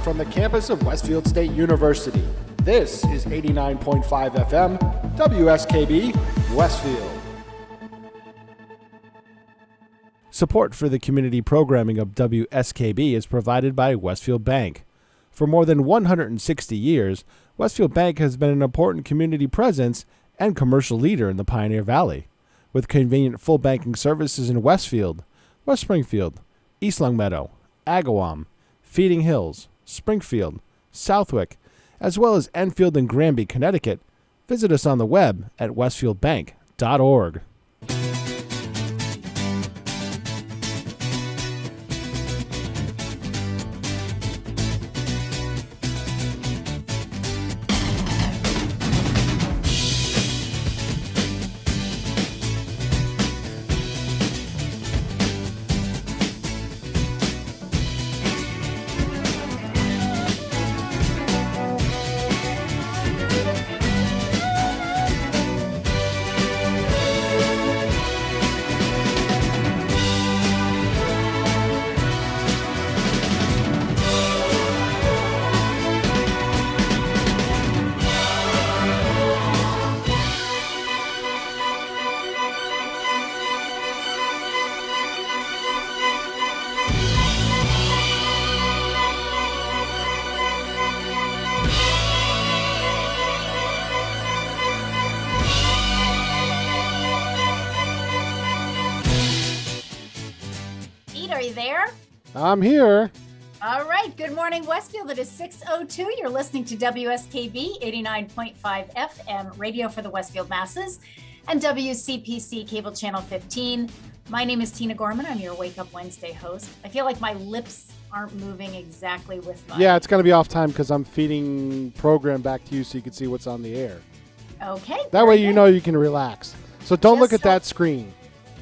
from the campus of Westfield State University. This is 89.5 FM, WSKB, Westfield. Support for the community programming of WSKB is provided by Westfield Bank. For more than 160 years, Westfield Bank has been an important community presence and commercial leader in the Pioneer Valley, with convenient full banking services in Westfield, West Springfield, East Longmeadow, Agawam, Feeding Hills, Springfield, Southwick, as well as Enfield and Granby, Connecticut. Visit us on the web at westfieldbank.org. I'm here. All right. Good morning, Westfield. It is 6:02. You're listening to WSKB 89.5 FM, radio for the Westfield masses, and WCPC cable channel 15. My name is Tina Gorman. I'm your Wake Up Wednesday host. I feel like my lips aren't moving exactly with my... Yeah, it's going to be off time because I'm feeding program back to you so you can see what's on the air. Okay. That way you know you can relax. So don't look at that screen.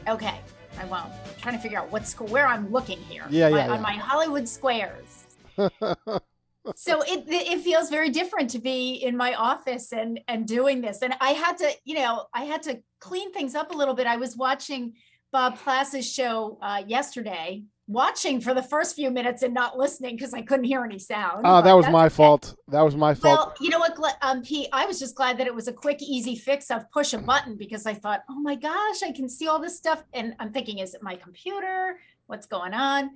Okay. I won't. Trying to figure out where I'm looking here. On my Hollywood squares. So it feels very different to be in my office and doing this. And I had to clean things up a little bit. I was watching Bob Plass's show yesterday, watching for the first few minutes and not listening because I couldn't hear any sound. Oh, that was my fault. That was my fault. Well, you know what, Pete, I was just glad that it was a quick, easy fix of push a button because I thought, oh my gosh, I can see all this stuff. And I'm thinking, is it my computer? What's going on?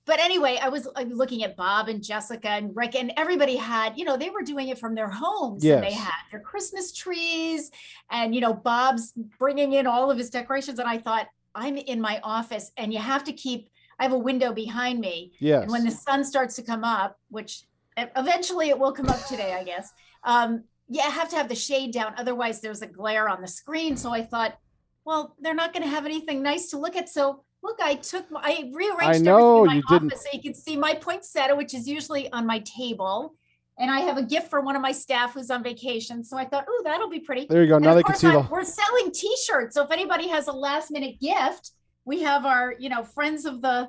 But anyway, I was looking at Bob and Jessica and Rick, and everybody had, they were doing it from their homes. Yes. And they had their Christmas trees and, Bob's bringing in all of his decorations. And I thought, I'm in my office and you have to I have a window behind me. Yes. And when the sun starts to come up, which eventually it will come up today, I guess. I have to have the shade down. Otherwise there's a glare on the screen. So I thought, well, they're not going to have anything nice to look at. So look, I rearranged everything in my office so you can see my poinsettia, which is usually on my table. And I have a gift for one of my staff who's on vacation. So I thought, oh, that'll be pretty. There you go. And now they can see we're selling t-shirts. So if anybody has a last minute gift, we have our, our Friends of the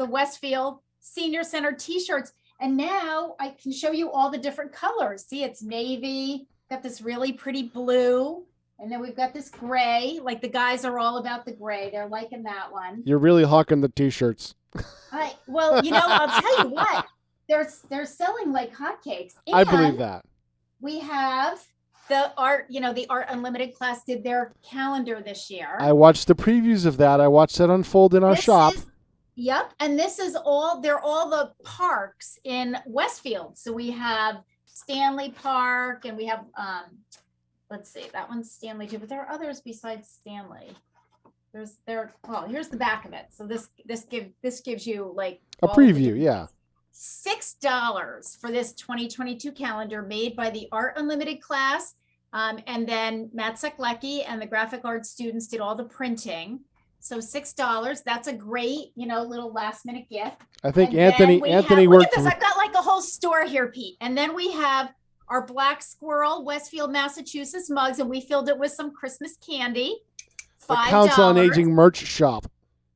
Westfield Senior Center t-shirts. And now I can show you all the different colors. See, it's navy, got this really pretty blue. And then we've got this gray, like the guys are all about the gray. They're liking that one. You're really hawking the t-shirts. Well, I'll tell you what, they're selling like hotcakes. And I believe that. We have the Art Unlimited class did their calendar this year. I watched the previews of that. I watched that unfold in our shop. Yep. And they're all the parks in Westfield. So we have Stanley Park and we have, let's see, that one's Stanley too, but there are others besides Stanley. Here's the back of it. So this gives you like a preview. Yeah. $6 for this 2022 calendar made by the Art Unlimited class. And then Matt Seklecki and the graphic arts students did all the printing. So $6. That's a great, little last minute gift. I think and Anthony worked. Look at this. I've got like a whole store here, Pete. And then we have our Black Squirrel Westfield, Massachusetts mugs, and we filled it with some Christmas candy. $5. The Council on Aging merch shop.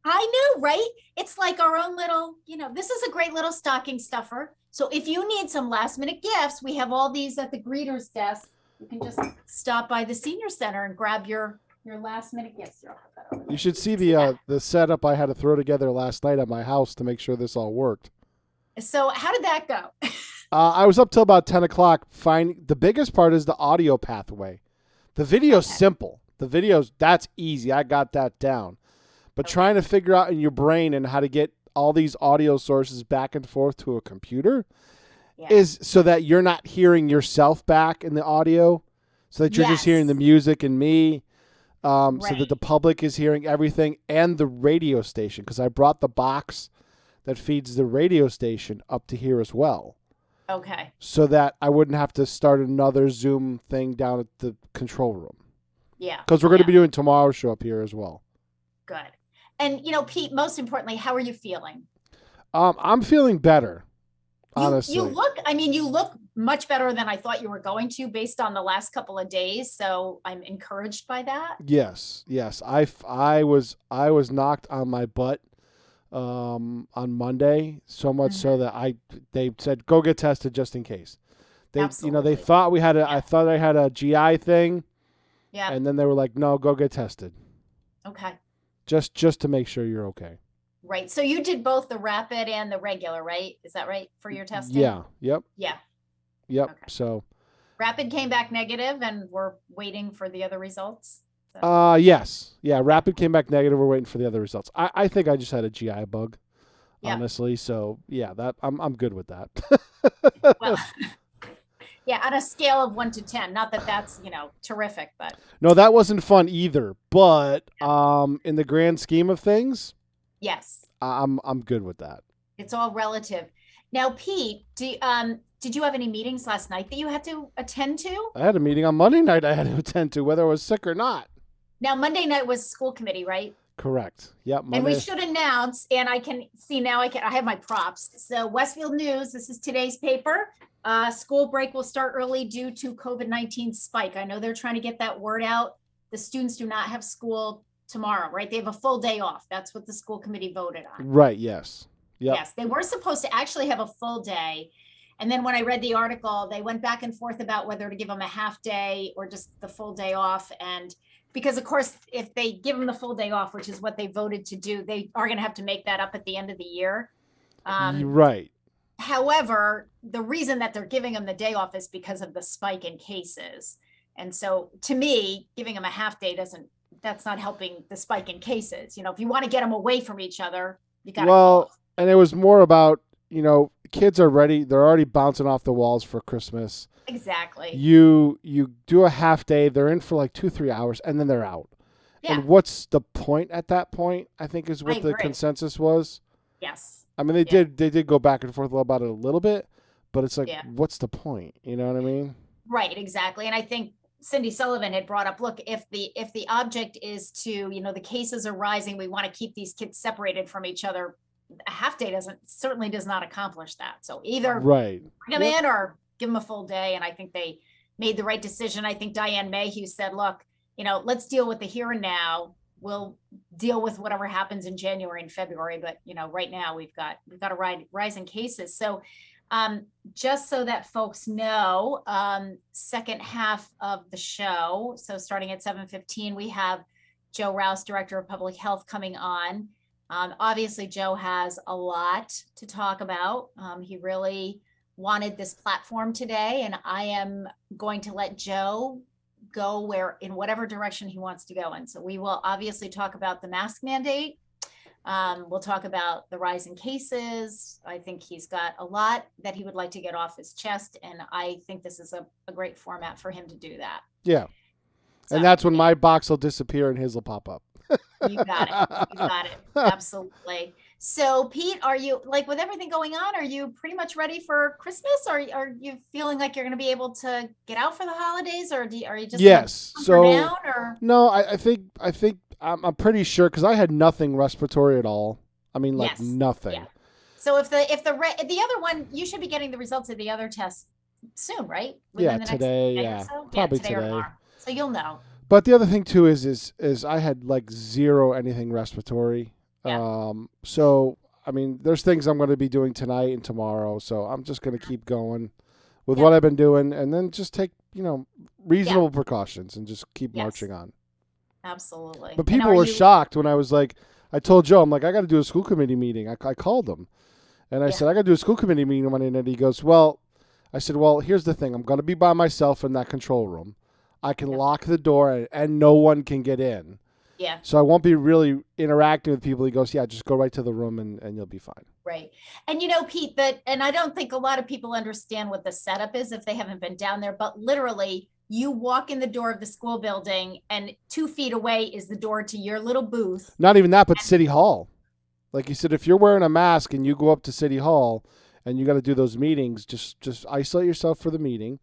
I know, right? It's like our own little, this is a great little stocking stuffer. So if you need some last minute gifts, we have all these at the greeter's desk. You can just stop by the senior center and grab your last minute gifts. You should see the setup I had to throw together last night at my house to make sure this all worked. So how did that go? I was up till about 10 o'clock. The biggest part is the audio pathway. The video's Okay. simple. That's easy. I got that down. But Okay. trying to figure out in your brain and how to get all these audio sources back and forth to a computer Yeah. is so that you're not hearing yourself back in the audio, so that you're just hearing Yes. the music and me, so Right. that the public is hearing everything and the radio station, because I brought the box that feeds the radio station up to here as well, Okay. so that I wouldn't have to start another Zoom thing down at the control room, Yeah. because we're going to Yeah. be doing tomorrow's show up here as well. Good. And Pete, most importantly, how are you feeling? I'm feeling better, honestly. You look much better than I thought you were going to based on the last couple of days. So I'm encouraged by that. Yes. I was knocked on my butt on Monday, so much so that they said go get tested just in case. They Absolutely. they thought I thought I had a GI thing, Yeah. and then they were like, no, go get tested Okay. just to make sure you're okay. Right. So you did both the rapid and the regular, right? Is that right for your testing? Yeah. Yep. Yeah. Yep. Okay. So. Rapid came back negative, and we're waiting for the other results. So. Yes. Yeah. Rapid came back negative. We're waiting for the other results. I think I just had a GI bug, honestly. So yeah, I'm good with that. Well, yeah, on a scale of 1 to 10, not that that's, terrific, but No, that wasn't fun either. But in the grand scheme of things, yes, I'm good with that. it's all relative. Now, Pete, did you have any meetings last night that you had to attend to? I had a meeting on Monday night I had to attend to, whether I was sick or not. Now, Monday night was school committee, right? Correct. Yep. Monday. And we should announce, and I can see now, I have my props. So Westfield News, this is today's paper. School break will start early due to COVID-19 spike. I know they're trying to get that word out. The students do not have school tomorrow, right? They have a full day off. That's what the school committee voted on. Right. Yes. Yep. Yes, they were supposed to actually have a full day. And then when I read the article, they went back and forth about whether to give them a half day or just the full day off. And because, of course, if they give them the full day off, which is what they voted to do, they are going to have to make that up at the end of the year. Right. However, the reason that they're giving them the day off is because of the spike in cases. And so to me, giving them a half day that's not helping the spike in cases. If you want to get them away from each other, you got to. Well, and it was more about, kids are ready. They're already bouncing off the walls for Christmas. Exactly. You do a half day. They're in for like 2-3 hours, and then they're out. Yeah. And what's the point at that point? I think is what the consensus was. Yes. I mean, they did go back and forth about it a little bit, but it's like, what's the point? You know what I mean? Right. Exactly. And I think Cindy Sullivan had brought up, look, if the object is to, the cases are rising, we want to keep these kids separated from each other. A half day certainly does not accomplish that. So either bring them in or give them a full day. And I think they made the right decision. I think Diane Mayhew said, look, let's deal with the here and now. We'll deal with whatever happens in January and February. But, right now we've got a rise in cases. So just so that folks know, second half of the show. So starting at 7:15, we have Joe Rouse, Director of Public Health, coming on. Obviously, Joe has a lot to talk about. He really wanted this platform today, and I am going to let Joe go in whatever direction he wants to go in. So we will obviously talk about the mask mandate. We'll talk about the rise in cases. I think he's got a lot that he would like to get off his chest, and I think this is a great format for him to do that. Yeah. So, and that's when my box will disappear and his will pop up. You got it. You got it. Absolutely. So, Pete, are you, like, with everything going on, are you pretty much ready for Christmas? Or are you feeling like you're going to be able to get out for the holidays, or are you just down? Or? No, I think I'm pretty sure, because I had nothing respiratory at all. I mean, like nothing. Yeah. So if the other one, you should be getting the results of the other test soon, right? Within the today. Next probably today. So you'll know. But the other thing too is I had like zero anything respiratory. Yeah. So I mean, there's things I'm going to be doing tonight and tomorrow. So I'm just going to keep going with what I've been doing, and then just take reasonable precautions and just keep marching on. Absolutely. But people were shocked when I was like, I told Joe, I'm like, I got to do a school committee meeting. I called them, And I Yeah. said, I got to do a school committee meeting Monday night. He goes, well, I said, well, here's the thing. I'm going to be by myself in that control room. I can Yep. lock the door and no one can get in. Yeah. So I won't be really interacting with people. He goes, yeah, just go right to the room and you'll be fine. Right. And Pete, and I don't think a lot of people understand what the setup is if they haven't been down there, but literally you walk in the door of the school building and 2 feet away is the door to your little booth. Not even that, but City Hall. Like you said, if you're wearing a mask and you go up to City Hall and you got to do those meetings, just isolate yourself for the meeting.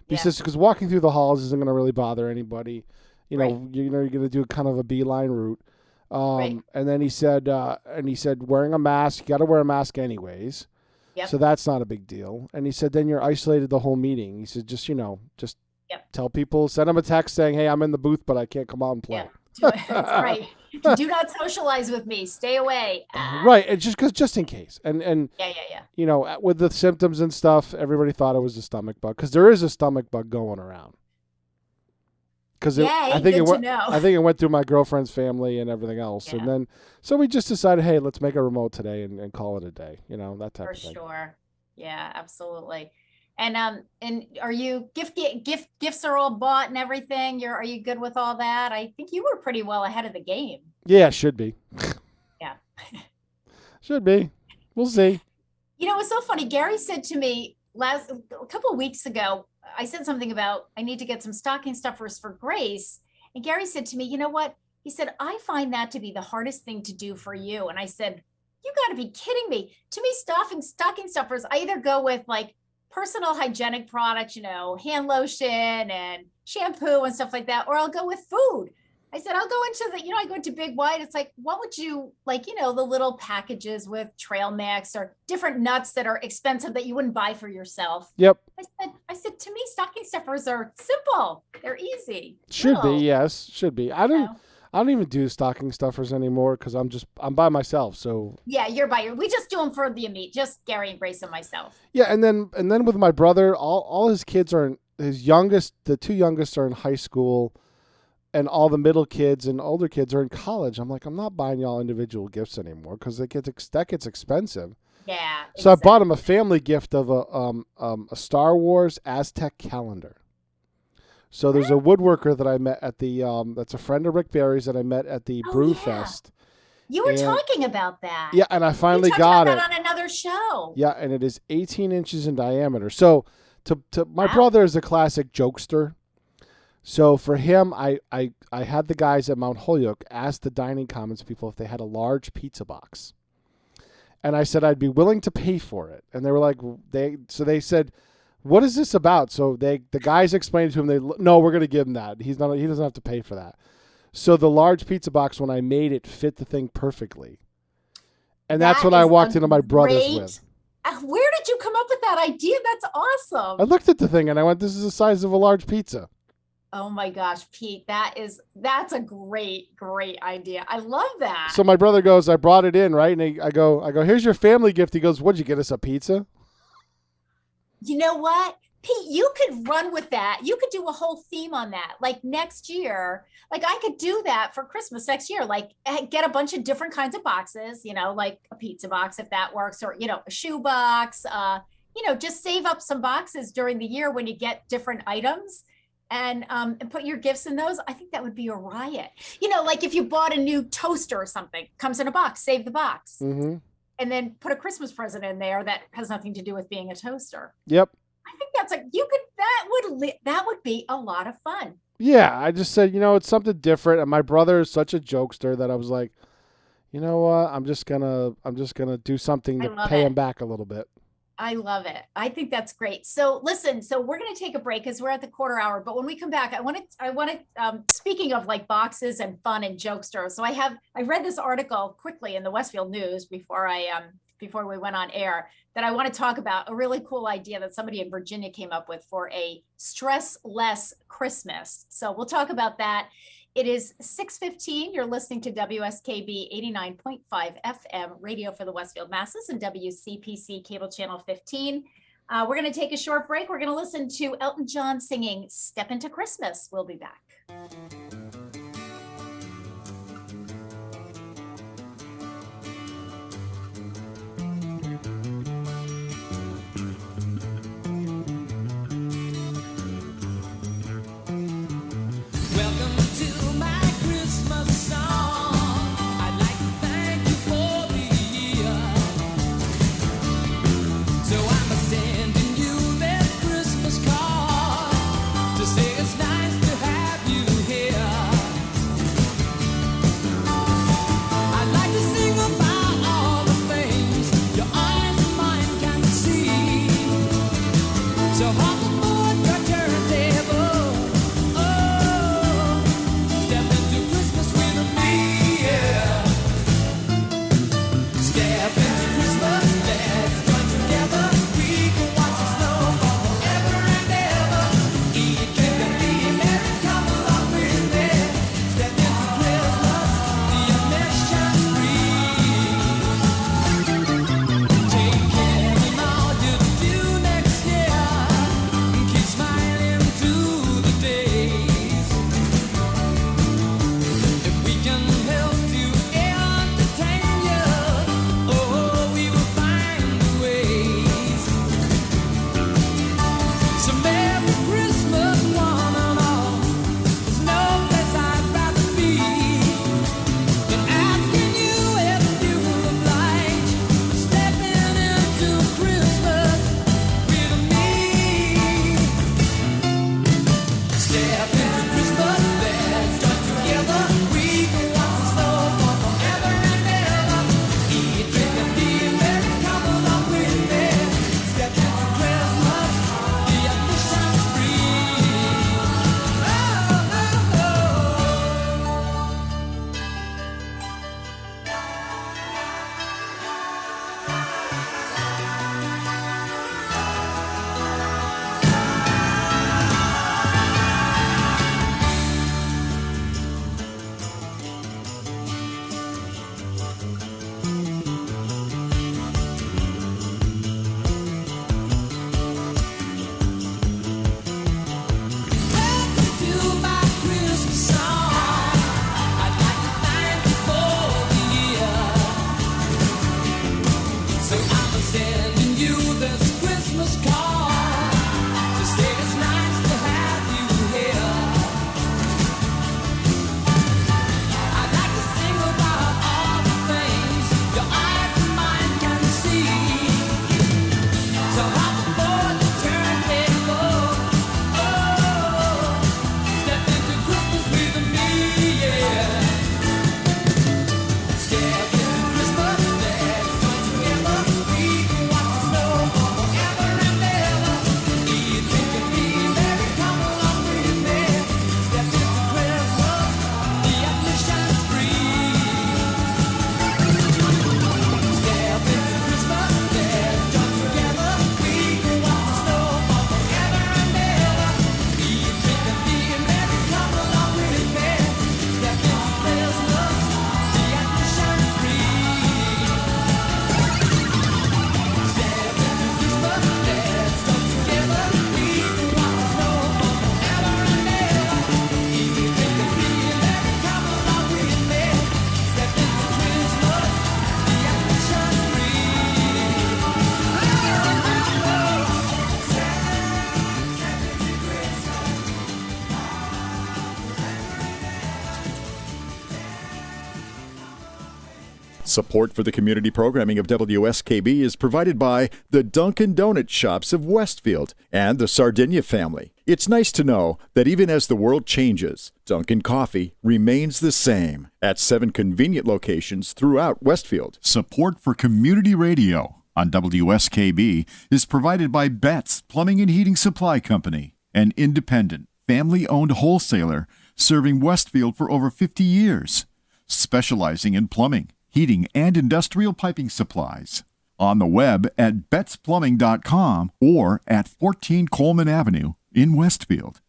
He says, because walking through the halls isn't going to really bother anybody. You're going to do kind of a beeline route. Right. And then he said, wearing a mask, you got to wear a mask anyways. Yep. So that's not a big deal. And he said, then you're isolated the whole meeting. He said, just tell people, send them a text saying, hey, I'm in the booth, but I can't come out and play. Yeah. That's right. Do not socialize with me. Stay away. Right. And just in case. And Yeah. with the symptoms and stuff, everybody thought it was a stomach bug because there is a stomach bug going around. Because I think it went through my girlfriend's family and everything else. Yeah. And then, so we just decided, hey, let's make a remote today and call it a day. That type of thing. For sure. Yeah, absolutely. And are you gifts are all bought and everything? Are you good with all that? I think you were pretty well ahead of the game. Yeah, should be. Yeah. Should be. We'll see. It's so funny. Gary said to me a couple of weeks ago, I said something about I need to get some stocking stuffers for Grace. And Gary said to me, you know what? He said, I find that to be the hardest thing to do for you. And I said, you got to be kidding me. To me, stocking stuffers, I either go with like personal hygienic products, hand lotion and shampoo and stuff like that, or I'll go with food. I said, I'll go into I go into Big White. It's like, what would you like, the little packages with trail mix or different nuts that are expensive that you wouldn't buy for yourself. Yep. I said, to me, stocking stuffers are simple. They're easy. Should be. Yes. Should be. I don't even do stocking stuffers anymore because I'm by myself. So yeah, we just do them for the meat, just Gary and Grace and myself. Yeah. And then with my brother, all his kids the 2 youngest are in high school. And all the middle kids and older kids are in college. I'm like, I'm not buying y'all individual gifts anymore because that gets expensive. Yeah. So I bought him a family gift of a Star Wars Aztec calendar. So there's a woodworker that I met at the that's a friend of Rick Barry's that I met at the Brew Fest. You were talking about that. Yeah, and I finally got it on another show. Yeah, and it is 18 inches in diameter. So to my brother is a classic jokester. So for him, I had the guys at Mount Holyoke ask the Dining Commons people if they had a large pizza box. And I said I'd be willing to pay for it. And they were like, they said, what is this about? So the guys explained to him, no, we're going to give him that. He doesn't have to pay for that. So the large pizza box, when I made it, fit the thing perfectly. And that's what I walked into my brother's with. Where did you come up with that idea? That's awesome. I looked at the thing and I went, this is the size of a large pizza. Oh my gosh, Pete, that's a great idea. I love that. So my brother goes, I brought it in, right? And I go, here's your family gift. He goes, what'd you get us, a pizza? You know what, Pete, you could run with that. You could do a whole theme on that. Like next year, like I could do that for Christmas next year, like get a bunch of different kinds of boxes, like a pizza box, if that works, or, a shoe box, just save up some boxes during the year when you get different items. And put your gifts in those. I think that would be a riot. Like if you bought a new toaster or something, comes in a box, save the box. Mm-hmm. And then put a Christmas present in there that has nothing to do with being a toaster. Yep. I think that would be a lot of fun. Yeah, I just said, it's something different. And my brother is such a jokester that I was like, you know what? I'm just gonna do something to pay him back a little bit. I love it. I think that's great. So listen, we're going to take a break because we're at the quarter hour, but when we come back, I want to, speaking of like boxes and fun and jokesters. So I read this article quickly in the Westfield News before we went on air that I want to talk about a really cool idea that somebody in Virginia came up with for a stress-less Christmas. So we'll talk about that. It is 6:15. You're listening to WSKB 89.5 FM radio for the Westfield masses and WCPC cable channel 15. We're going to take a short break. We're going to listen to Elton John singing Step Into Christmas. We'll be back. Support for the community programming of WSKB is provided by the Dunkin' Donut Shops of Westfield and the Sardinia family. It's nice to know that even as the world changes, Dunkin' Coffee remains the same at 7 convenient locations throughout Westfield. Support for community radio on WSKB is provided by Betts Plumbing and Heating Supply Company, an independent, family-owned wholesaler serving Westfield for over 50 years, specializing in plumbing, heating, and industrial piping supplies. On the web at bettsplumbing.com or at 14 Coleman Avenue in Westfield.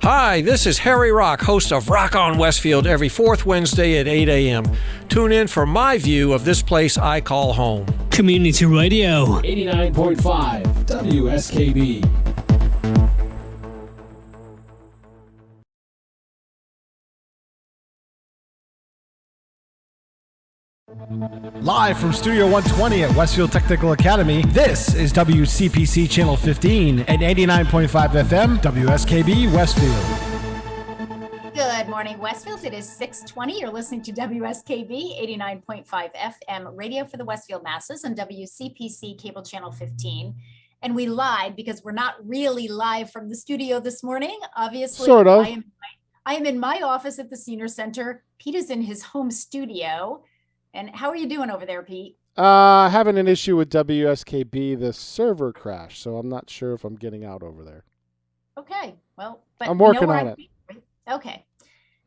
Hi, this is Harry Rock, host of Rock on Westfield every fourth Wednesday at 8 a.m. Tune in for my view of this place I call home. Community Radio. 89.5 WSKB. Live from Studio 120 at Westfield Technical Academy, this is WCPC Channel 15 at 89.5 FM, WSKB Westfield. Good morning, Westfield. It is 6:20. You're listening to WSKB 89.5 FM radio for the Westfield masses on WCPC Cable Channel 15. And we lied because we're not really live from the studio this morning. Obviously, Sort of. I am in my office at the Senior Center. Pete is in his home studio. And how are you doing over there, Pete? Having an issue with WSKB, the server crashed, so I'm not sure if I'm getting out over there. Okay, well, but I'm working on it. Okay,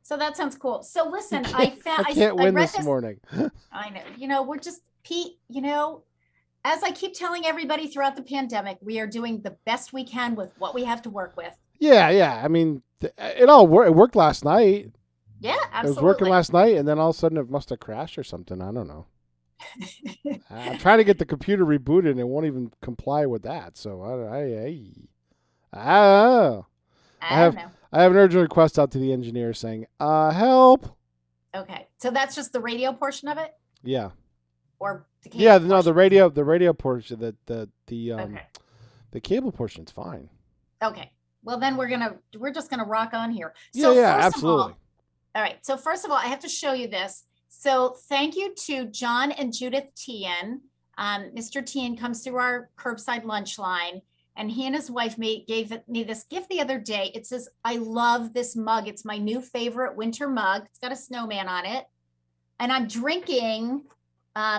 so that sounds cool. So listen, I can't win read this morning. I know, we're just, Pete, as I keep telling everybody throughout the pandemic, we are doing the best we can with what we have to work with. Yeah. I mean, it all worked. It worked last night. Yeah, absolutely. It was working last night, and then all of a sudden it must have crashed or something. I don't know. I'm trying to get the computer rebooted, and it won't even comply with that. So I don't know. I have an urgent request out to the engineer saying, "Help!" Okay, so that's just the radio portion of it. Yeah. Or the cable portion? the radio portion, the cable portion's fine. Okay. Well, then we're just gonna rock on here. So absolutely. All right. So first of all, I have to show you this. So thank you to John and Judith Tien. Mr. Tien comes through our curbside lunch line, and he and his wife gave me this gift the other day. It says, "I love this mug. It's my new favorite winter mug. It's got a snowman on it. And I'm drinking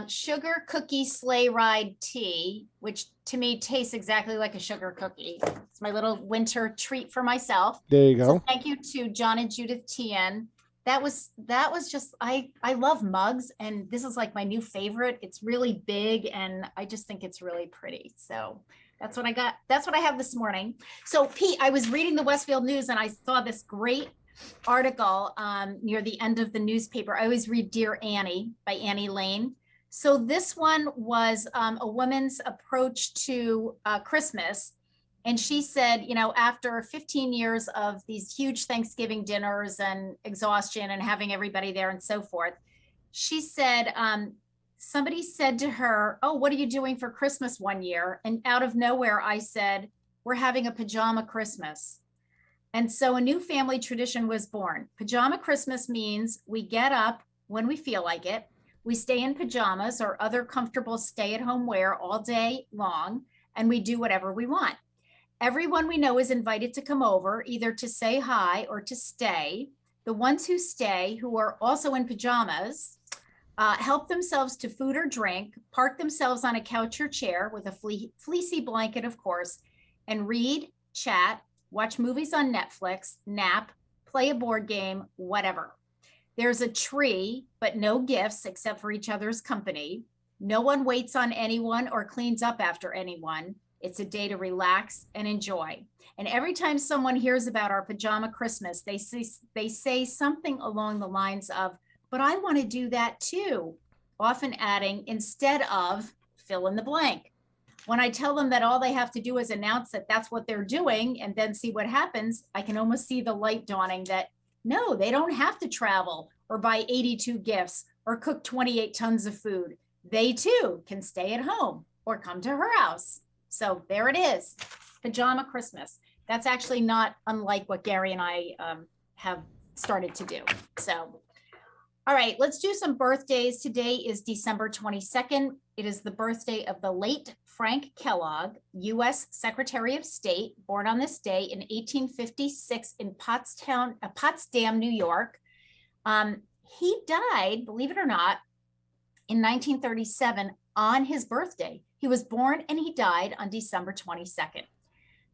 sugar cookie sleigh ride tea, which to me tastes exactly like a sugar cookie. It's my little winter treat for myself." There you go. So thank you to John and Judith Tien. That was just, I love mugs, and this is like my new favorite. It's really big, and I just think it's really pretty. So that's what I got. That's what I have this morning. So Pete, I was reading the Westfield News, and I saw this great article near the end of the newspaper. I always read Dear Annie by Annie Lane. So this one was a woman's approach to Christmas. And she said, after 15 years of these huge Thanksgiving dinners and exhaustion and having everybody there and so forth, she said, somebody said to her, "Oh, what are you doing for Christmas one year?" And out of nowhere, I said, "We're having a pajama Christmas." And so a new family tradition was born. Pajama Christmas means we get up when we feel like it. We stay in pajamas or other comfortable stay-at-home wear all day long, and we do whatever we want. Everyone we know is invited to come over, either to say hi or to stay. The ones who stay, who are also in pajamas, help themselves to food or drink, park themselves on a couch or chair with a fleecy blanket, of course, and read, chat, watch movies on Netflix, nap, play a board game, whatever. There's a tree, but no gifts except for each other's company. No one waits on anyone or cleans up after anyone. It's a day to relax and enjoy. And every time someone hears about our pajama Christmas, they say something along the lines of, "But I want to do that too," often adding, "instead of fill in the blank." When I tell them that all they have to do is announce that that's what they're doing and then see what happens, I can almost see the light dawning that no, they don't have to travel or buy 82 gifts or cook 28 tons of food. They too can stay at home or come to her house. So there it is, pajama Christmas. That's actually not unlike what Gary and I have started to do. So, All right, let's do some birthdays. Today is December 22nd. It is the birthday of the late Frank Kellogg, U.S. Secretary of State, born on this day in 1856 in Potsdam, New York. He died, believe it or not, in 1937 on his birthday. He was born and he died on December 22nd.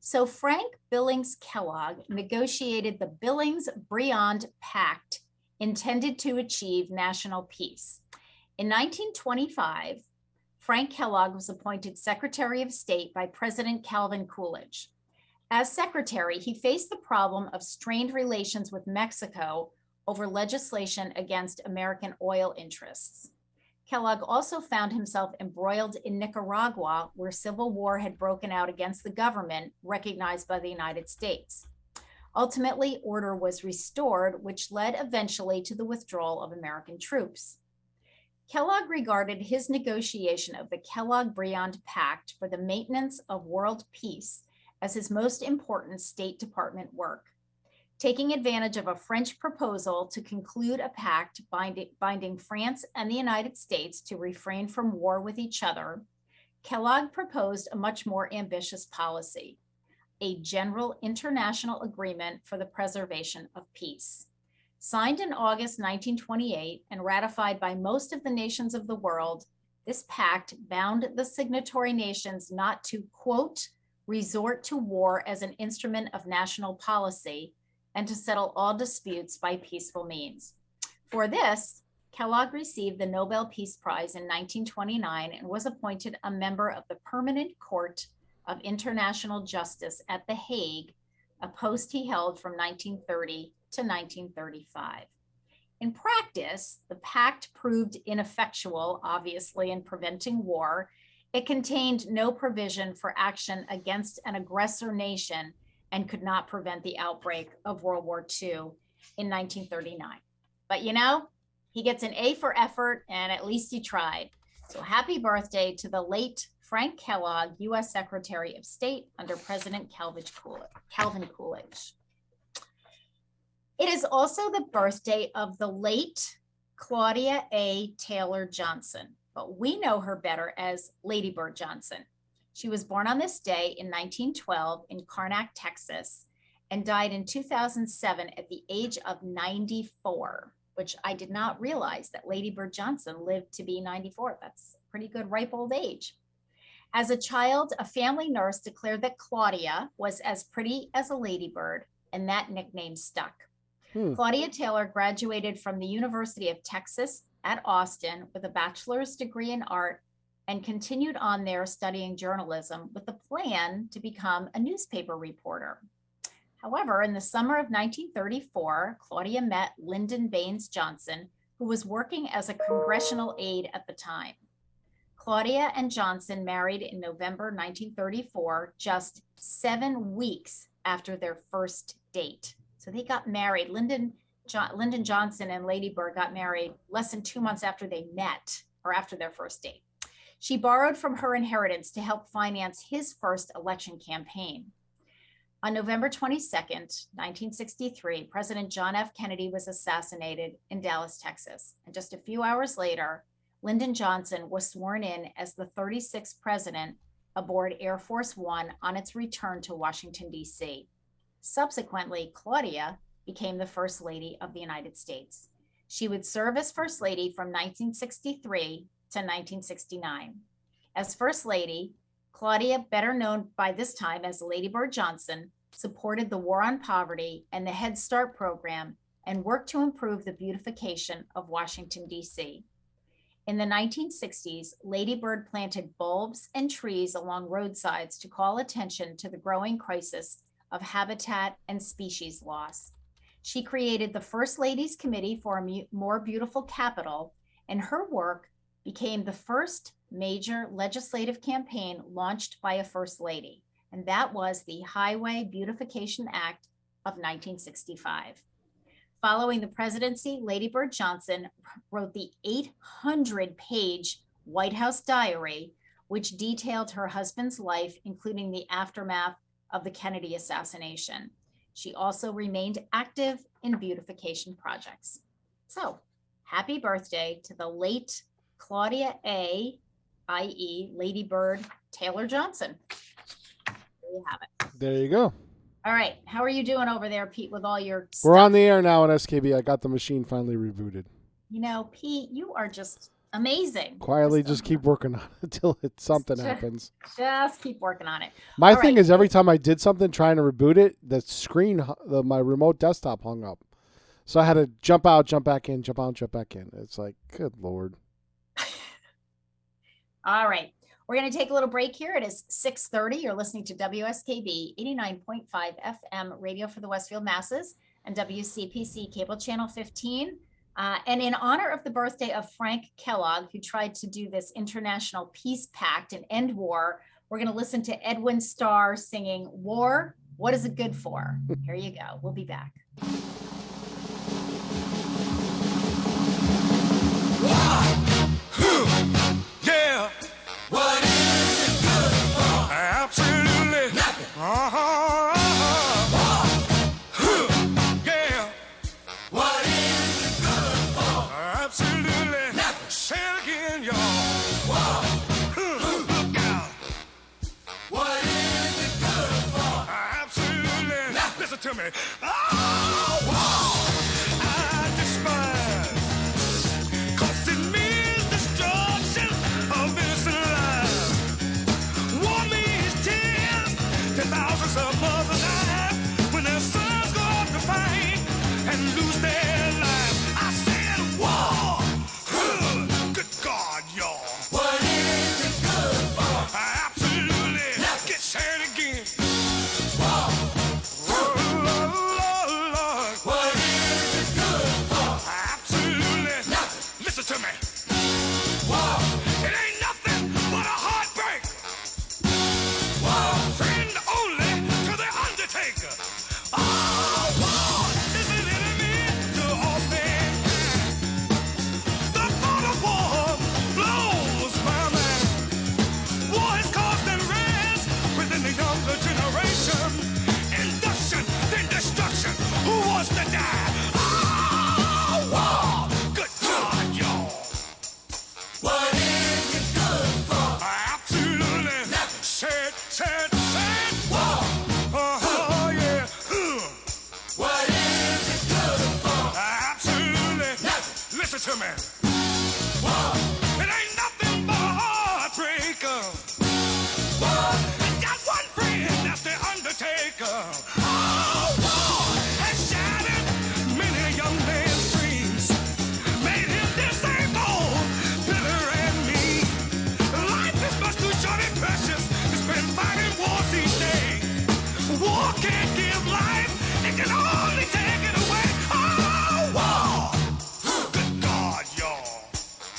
So Frank Billings Kellogg negotiated the Billings-Briand Pact intended to achieve national peace. In 1925, Frank Kellogg was appointed Secretary of State by President Calvin Coolidge. As secretary, he faced the problem of strained relations with Mexico over legislation against American oil interests. Kellogg also found himself embroiled in Nicaragua, where civil war had broken out against the government recognized by the United States. Ultimately, order was restored, which led eventually to the withdrawal of American troops. Kellogg regarded his negotiation of the Kellogg-Briand Pact for the maintenance of world peace as his most important State Department work. Taking advantage of a French proposal to conclude a pact binding France and the United States to refrain from war with each other, Kellogg proposed a much more ambitious policy: a general international agreement for the preservation of peace. Signed in August 1928 and ratified by most of the nations of the world, this pact bound the signatory nations not to, quote, resort to war as an instrument of national policy, and to settle all disputes by peaceful means. For this, Kellogg received the Nobel Peace Prize in 1929 and was appointed a member of the Permanent Court of International Justice at The Hague, a post he held from 1930 to 1935. In practice, the pact proved ineffectual, obviously, in preventing war. It contained no provision for action against an aggressor nation and could not prevent the outbreak of World War II in 1939. But you know, he gets an A for effort, and at least he tried. So happy birthday to the late Frank Kellogg, U.S. Secretary of State under President Calvin Coolidge. It is also the birthday of the late Claudia A. Taylor Johnson, but we know her better as Lady Bird Johnson. She was born on this day in 1912 in Karnak, Texas, and died in 2007 at the age of 94, which I did not realize that Lady Bird Johnson lived to be 94. That's a pretty good ripe old age. As a child, a family nurse declared that Claudia was as pretty as a ladybird, and that nickname stuck. Claudia Taylor graduated from the University of Texas at Austin with a bachelor's degree in art and continued on there studying journalism with the plan to become a newspaper reporter. However, in the summer of 1934, Claudia met Lyndon Baines Johnson, who was working as a congressional aide at the time. Claudia and Johnson married in November 1934, just 7 weeks after their first date. So they got married. Lyndon Johnson and Lady Bird got married less than 2 months after they met, or after their first date. She borrowed from her inheritance to help finance his first election campaign. On November 22nd, 1963, President John F. Kennedy was assassinated in Dallas, Texas. And just a few hours later, Lyndon Johnson was sworn in as the 36th president aboard Air Force One on its return to Washington, D.C. Subsequently, Claudia became the First Lady of the United States. She would serve as First Lady from 1963 to 1969. As First Lady, Claudia, better known by this time as Lady Bird Johnson, supported the War on Poverty and the Head Start program and worked to improve the beautification of Washington, D.C. In the 1960s, Lady Bird planted bulbs and trees along roadsides to call attention to the growing crisis of habitat and species loss. She created the First Ladies Committee for a More Beautiful Capital, and her work became the first major legislative campaign launched by a First Lady, and that was the Highway Beautification Act of 1965. Following the presidency, Lady Bird Johnson wrote the 800-page White House diary, which detailed her husband's life, including the aftermath of the Kennedy assassination. She also remained active in beautification projects. So happy birthday to the late Claudia A., i.e. Lady Bird Taylor Johnson. There you have it. There you go. All right. How are you doing over there, Pete, with all your stuff? We're on the air now on SKB. I got the machine finally rebooted. You know, Pete, you are just amazing. Quietly just keep working on it until something happens. Just keep working on it. My thing is every time I did something trying to reboot it, the screen, my remote desktop hung up. So I had to jump out, jump back in, jump out, jump back in. It's like, good Lord. All right. We're going to take a little break here. It is 6:30. You're listening to WSKB 89.5 FM radio for the Westfield masses and WCPC cable channel 15. And in honor of the birthday of Frank Kellogg, who tried to do this international peace pact and end war, we're going to listen to Edwin Starr singing War, What Is It Good For? Here you go. We'll be back. Yeah. What is it good for? Absolutely nothing. Yeah. What is it good for? Absolutely nothing. Say it again, y'all. Look out. What is it good for? Absolutely nothing. Listen to me. I despise. 'Cause it means destruction of innocent lives. War means tears to thousands of mothers die when their sons go off to fight and lose their lives. I said war. Good God, y'all. What is it good for? Absolutely. Get said again. War. Lord. What is it good for? Absolutely. Nothing. Listen to me. War. It ain't nothing but a heartbreak. War. Friend only to the undertaker. Oh, war is an enemy to all mankind. The thought of war blows my mind. War has caused unrest within the younger generation. Induction, then destruction. Who wants to die? Oh, war. Good God, y'all. What is it good for? Absolutely nothing. Said. War. Yeah. What is it good for? Absolutely nothing. Listen to me. War. It ain't nothing but a heartbreaker. War. I got one friend, that's the undertaker. Oh, war has shattered many a young man's dreams. Made him disabled, bitter and mean. Life is much too short and precious to spend fighting wars each day. War can't give life, it can only take it away. Oh, war! Good God, y'all.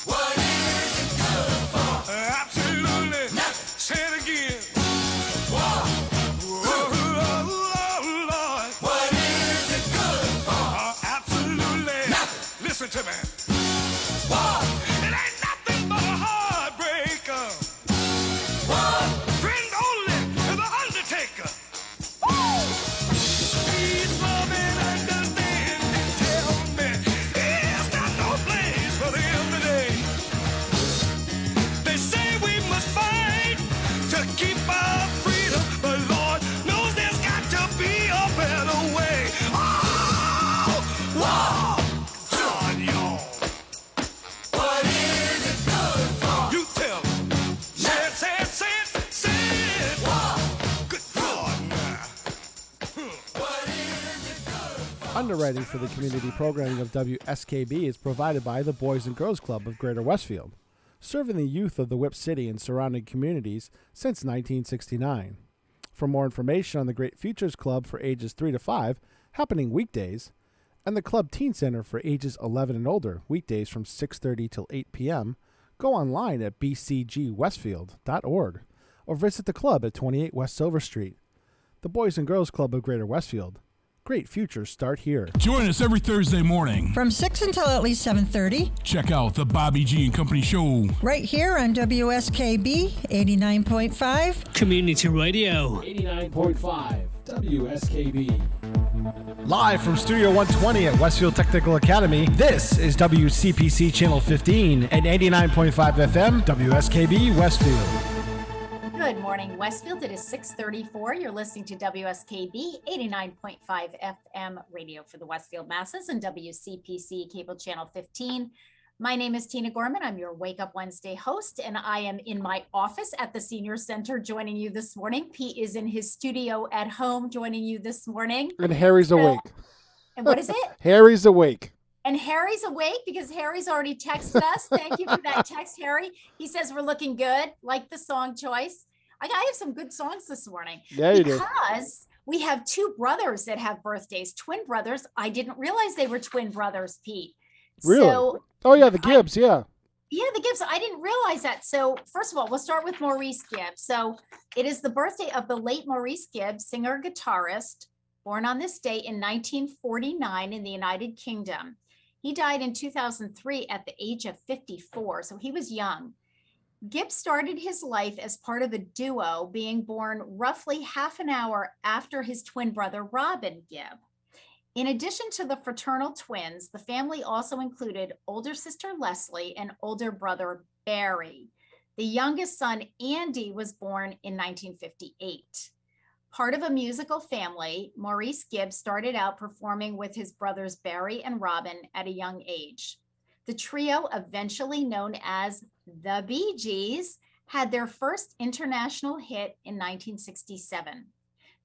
What is it good for? Absolutely nothing. Say it again. War. Lord. What is it good for? Absolutely nothing. Listen to me. War. It ain't nothing but a heartbreaker. War. Friend only to the undertaker. Woo! Please love and understand and tell me it's not no place for the everyday. They say we must fight to keep our freedom, but Lord knows there's got to be a better way. Oh, war! God, y'all. What is it good for? You tell me. Say it. War. Good God, now. What is it good for? Underwriting for the community programming of WSKB is provided by the Boys and Girls Club of Greater Westfield, serving the youth of the Whip City and surrounding communities since 1969. For more information on the Great Futures Club for ages 3 to 5, happening weekdays, and the Club Teen Center for ages 11 and older, weekdays from 6:30 till 8 p.m., go online at bcgwestfield.org or visit the club at 28 West Silver Street. The Boys and Girls Club of Greater Westfield. Great futures start here. Join us every Thursday morning from 6 until at least 7:30. Check out the Bobby G and Company Show right here on WSKB 89.5 Community Radio. 89.5 WSKB. Live from Studio 120 at Westfield Technical Academy, this is WCPC Channel 15 and 89.5 FM, WSKB Westfield. Good morning, Westfield. It is 6:34. You're listening to WSKB 89.5 FM radio for the Westfield masses and WCPC Cable Channel 15. My name is Tina Gorman. I'm your Wake Up Wednesday host, and I am in my office at the Senior Center joining you this morning. Pete is in his studio at home joining you this morning. And Harry's awake. And what is it? Harry's awake. And Harry's awake because Harry's already texted us. Thank you for that text, Harry. He says we're looking good, like the song choice. I have some good songs this morning. Yeah, you do. Because we have two brothers that have birthdays, twin brothers. I didn't realize they were twin brothers, Pete. Really? So, oh, yeah, the Gibbs, yeah. Yeah, the Gibbs. I didn't realize that. So first of all, we'll start with Maurice Gibbs. So it is the birthday of the late Maurice Gibbs, singer-guitarist, born on this day in 1949 in the United Kingdom. He died in 2003 at the age of 54, so he was young. Gibbs started his life as part of a duo, being born roughly half an hour after his twin brother, Robin Gibb. In addition to the fraternal twins, the family also included older sister Leslie and older brother Barry. The youngest son, Andy, was born in 1958. Part of a musical family, Maurice Gibbs started out performing with his brothers Barry and Robin at a young age. The trio, eventually known as the Bee Gees, had their first international hit in 1967.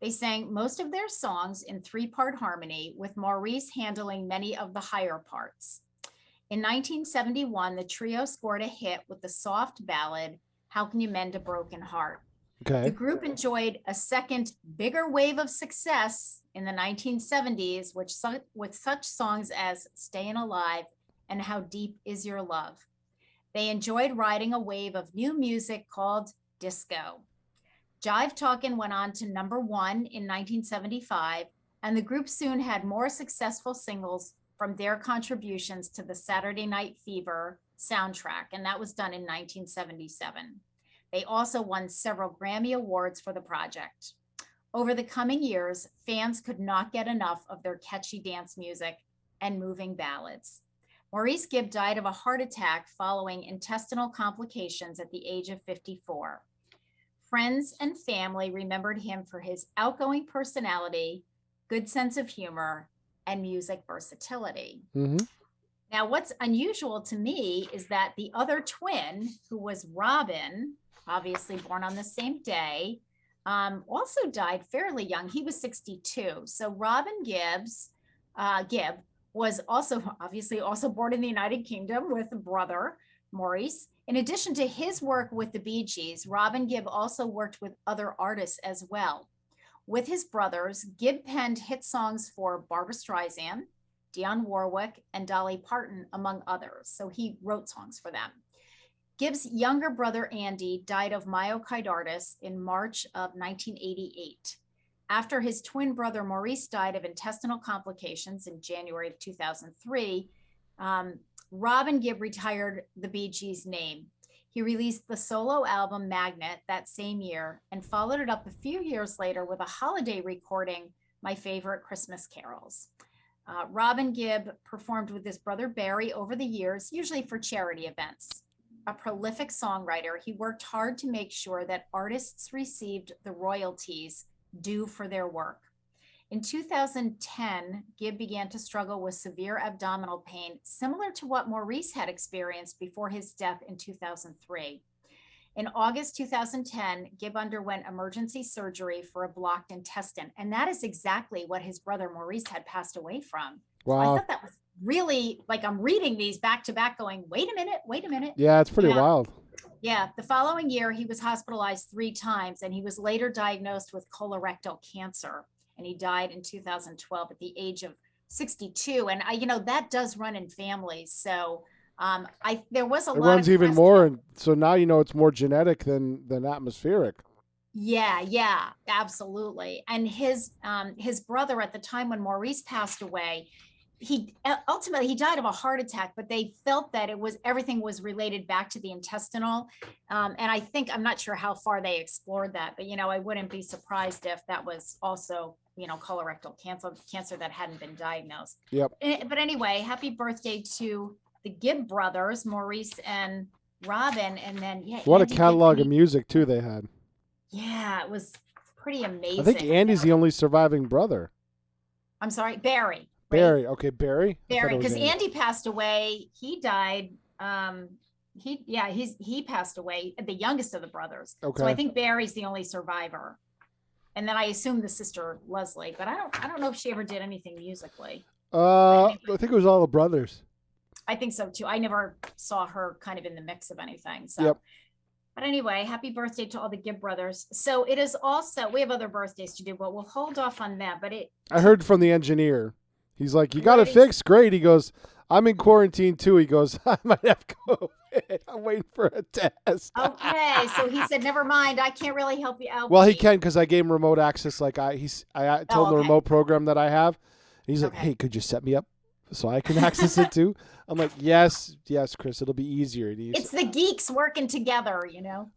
They sang most of their songs in three-part harmony, with Maurice handling many of the higher parts. In 1971, the trio scored a hit with the soft ballad, How Can You Mend a Broken Heart? Okay. The group enjoyed a second, bigger wave of success in the 1970s, with such songs as Stayin' Alive and How Deep Is Your Love. They enjoyed riding a wave of new music called disco. Jive Talkin' went on to number 1 in 1975, and the group soon had more successful singles from their contributions to the Saturday Night Fever soundtrack, and that was done in 1977. They also won several Grammy Awards for the project. Over the coming years, fans could not get enough of their catchy dance music and moving ballads. Maurice Gibb died of a heart attack following intestinal complications at the age of 54. Friends and family remembered him for his outgoing personality, good sense of humor, and music versatility. Mm-hmm. Now, what's unusual to me is that the other twin, who was Robin, obviously born on the same day, also died fairly young. He was 62. So Robin Gibb was also born in the United Kingdom with a brother, Maurice. In addition to his work with the Bee Gees, Robin Gibb also worked with other artists as well. With his brothers, Gibb penned hit songs for Barbra Streisand, Dionne Warwick, and Dolly Parton, among others. So he wrote songs for them. Gibb's younger brother, Andy, died of myocarditis in March of 1988. After his twin brother, Maurice, died of intestinal complications in January of 2003, Robin Gibb retired the Bee Gees' name. He released the solo album Magnet that same year and followed it up a few years later with a holiday recording, My Favorite Christmas Carols. Robin Gibb performed with his brother Barry over the years, usually for charity events. A prolific songwriter, he worked hard to make sure that artists received the royalties due for their work. In 2010, Gibb began to struggle with severe abdominal pain, similar to what Maurice had experienced before his death in 2003. In August 2010, Gibb underwent emergency surgery for a blocked intestine, and that is exactly what his brother Maurice had passed away from. Wow. So I thought that was really, like, I'm reading these back to back going, wait a minute. Yeah, it's pretty wild. Yeah, the following year, he was hospitalized 3 times, and he was later diagnosed with colorectal cancer, and he died in 2012 at the age of 62. And that does run in families. So there was a lot. It runs even more, and so now it's more genetic than atmospheric. Yeah, absolutely. And his brother, at the time when Maurice passed away, he died of a heart attack, but they felt that everything was related back to the intestinal. And I'm not sure how far they explored that, but I wouldn't be surprised if that was also colorectal cancer that hadn't been diagnosed. Yep. But anyway, happy birthday to the Gibb brothers, Maurice and Robin. And then, What Andy a catalog did of music, too, they had. Yeah, it was pretty amazing. I think Andy's the only surviving brother. I'm sorry, Barry. Right? Barry. Okay, Barry? Barry, because Andy passed away. He died. He passed away, the youngest of the brothers. Okay. So I think Barry's the only survivor. And then I assume the sister Leslie, but I don't know if she ever did anything musically. I think it was all the brothers. I think so too. I never saw her kind of in the mix of anything. So, Yep. But anyway, happy birthday to all the Gibb brothers. So it is also, we have other birthdays to do, but we'll hold off on that. But I heard from the engineer. He's like, you got it Right. fixed? Great. He goes, I'm in quarantine too. He goes, I might have COVID. I'm waiting for a test. okay. So he said, never mind. I can't really help you out. Well, he Pete." can because I gave him remote access. Like I told him the okay. remote program that I have. He's like, Okay. hey, could you set me up so I can access it too? I'm like, yes, Chris, it'll be easier. It's the geeks working together,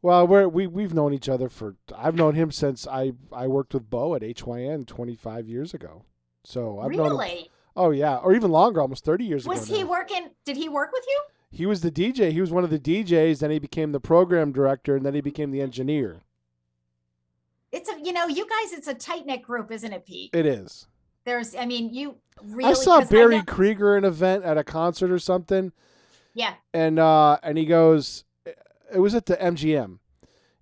Well, we've known each other I've known him since I worked with Bo at HYN 25 years ago. So I've known him. Really? Oh yeah, or even longer, almost 30 years ago. Was he now. working? Did he work with you? He was the DJ. He was one of the DJs. Then he became the program director, and then he became the engineer. It's you guys, it's a tight knit group, isn't it, Pete? It is. You really. I saw 'cause Barry know- Krieger at an event at a concert or something. Yeah. And he goes, it was at the MGM.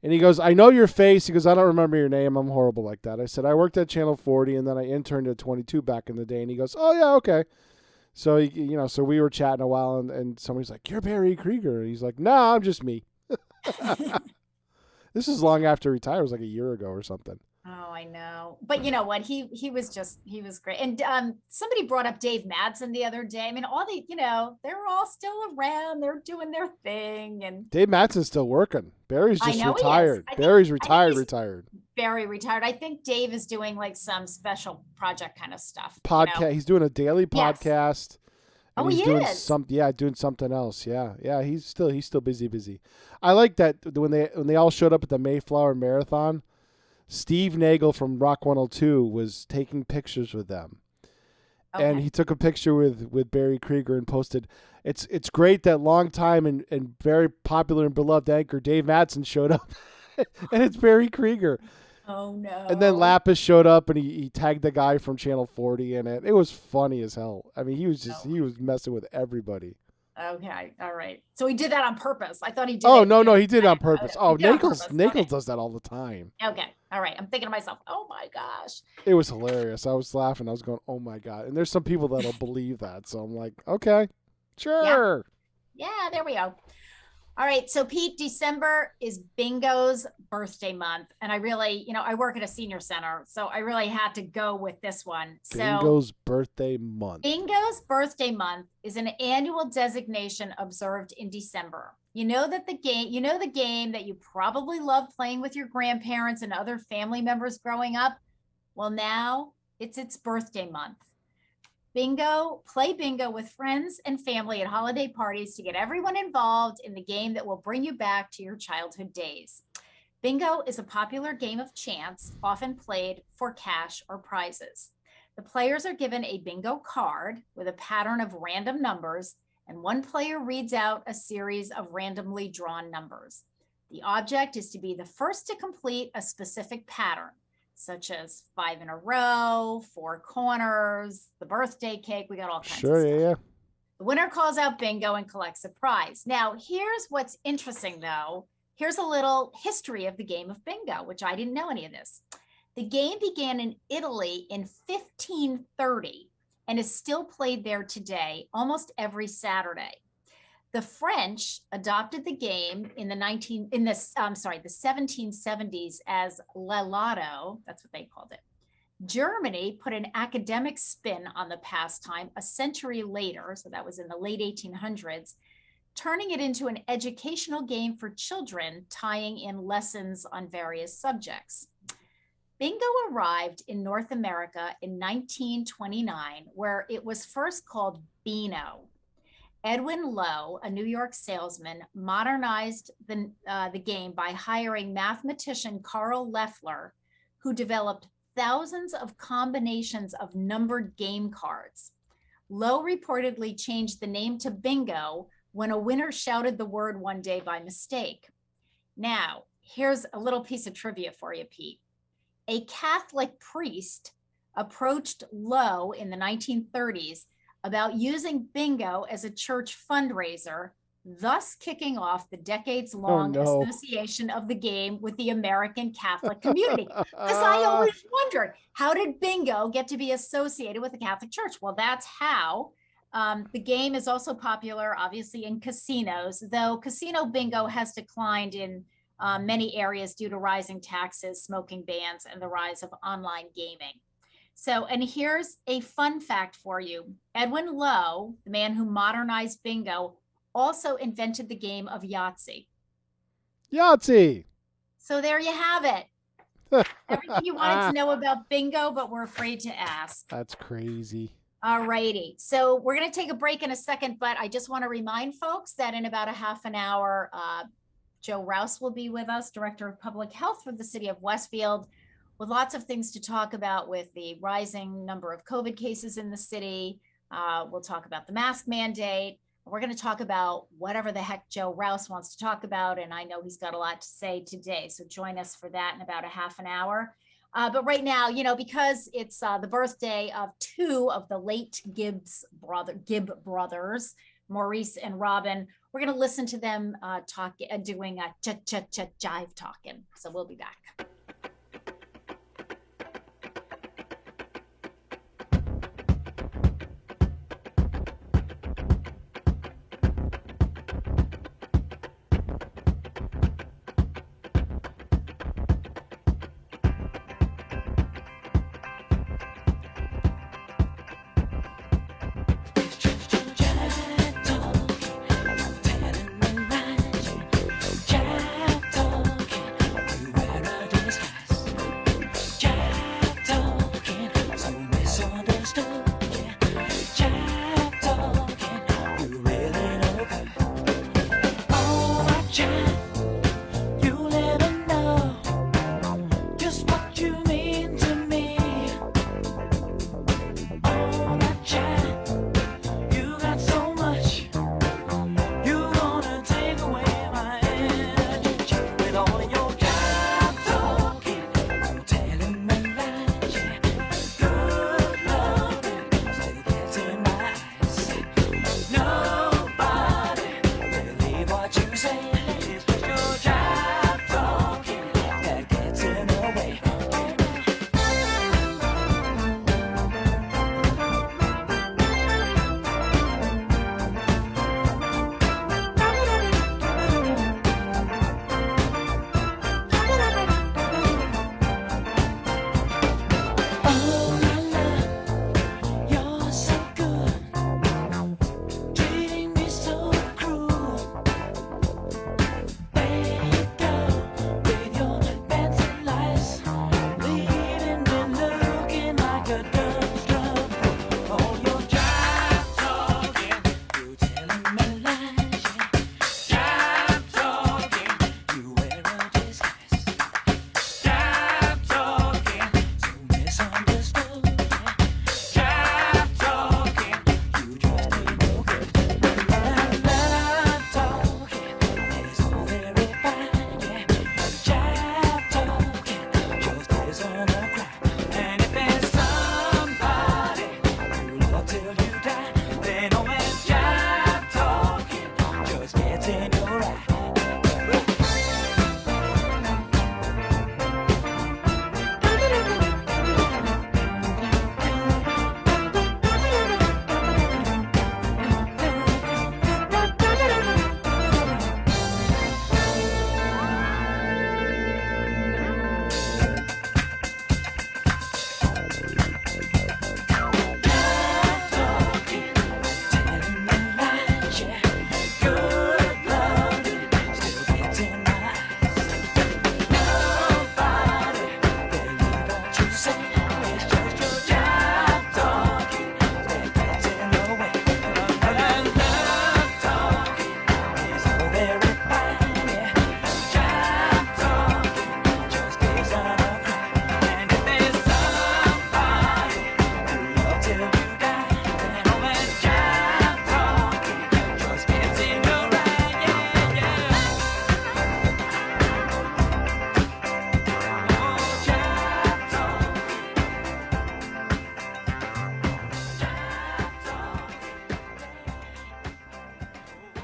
And he goes, I know your face. He goes, I don't remember your name. I'm horrible like that. I said, I worked at Channel 40 and then I interned at 22 back in the day. And he goes, oh, yeah, okay. So, so we were chatting a while and somebody's like, you're Barry Krieger. And he's like, no, I'm just me. This is long after he retired. It was like a year ago or something. Oh, I know. But you know what? He was great. And somebody brought up Dave Madsen the other day. I mean, they're all still around. They're doing their thing. And Dave Madsen's still working. Barry's I just know he is. retired. I think- Barry's I think retired. he's Barry retired. I think Dave is doing like some special project kind of stuff. Podcast. He's doing a daily Yes. podcast. Oh, and he's he doing is. doing something else. Yeah. He's still busy. I like that when they all showed up at the Mayflower Marathon. Steve Nagel from Rock 102 was taking pictures with them. Okay. And he took a picture with Barry Krieger and posted. It's great that long time and very popular and beloved anchor Dave Madsen showed up. And it's Barry Krieger. Oh no. And then Lapis showed up and he tagged the guy from Channel 40 in it. It was funny as hell. I mean, he was messing with everybody. Okay. All right. So he did that on purpose. I thought he did. Oh, it, no, he did it on purpose. Oh, He did it on Nichols purpose. Okay. does that all the time. Okay. All right. I'm thinking to myself, oh my gosh. It was hilarious. I was laughing. I was going, oh my God. And there's some people that'll believe that. So I'm like, okay, sure. Yeah, there we go. All right. So Pete, December is Bingo's birthday month. And I really, I work at a senior center. So I really had to go with this one. Bingo's birthday month. Bingo's birthday month is an annual designation observed in December. You know the game that you probably loved playing with your grandparents and other family members growing up? Well, now it's its birthday month. Play bingo with friends and family at holiday parties to get everyone involved in the game that will bring you back to your childhood days. Bingo is a popular game of chance, often played for cash or prizes. The players are given a bingo card with a pattern of random numbers, and one player reads out a series of randomly drawn numbers. The object is to be the first to complete a specific pattern, such as 5 in a row, 4 corners, the birthday cake. We got all kinds of stuff. Sure, yeah. The winner calls out bingo and collects a prize. Now, here's what's interesting, though. Here's a little history of the game of bingo, which I didn't know any of this. The game began in Italy in 1530 and is still played there today, almost every Saturday. The French adopted the game in the 1770s as Le Lotto. That's what they called it. Germany put an academic spin on the pastime a century later, so that was in the late 1800s, turning it into an educational game for children, tying in lessons on various subjects. Bingo arrived in North America in 1929, where it was first called Beano. Edwin Lowe, a New York salesman, modernized the game by hiring mathematician Carl Leffler, who developed thousands of combinations of numbered game cards. Lowe reportedly changed the name to bingo when a winner shouted the word one day by mistake. Now, here's a little piece of trivia for you, Pete. A Catholic priest approached Lowe in the 1930s about using bingo as a church fundraiser, thus kicking off the decades-long association of the game with the American Catholic community. Because I always wondered, how did bingo get to be associated with the Catholic Church? Well, that's how. The game is also popular, obviously, in casinos, though casino bingo has declined in many areas due to rising taxes, smoking bans, and the rise of online gaming. So, and here's a fun fact for you. Edwin Lowe, the man who modernized bingo, also invented the game of Yahtzee. Yahtzee! So there you have it. Everything you wanted to know about bingo, but we're afraid to ask. That's crazy. All righty. So we're going to take a break in a second, but I just want to remind folks that in about a half an hour, Joe Rouse will be with us, Director of Public Health for the City of Westfield, with lots of things to talk about with the rising number of COVID cases in the city. We'll talk about the mask mandate. We're going to talk about whatever the heck Joe Rouse wants to talk about. And I know he's got a lot to say today. So join us for that in about a half an hour. But right now, you know, because it's the birthday of two of the late Gibb brothers, Maurice and Robin, we're going to listen to them doing a jive talking. So we'll be back.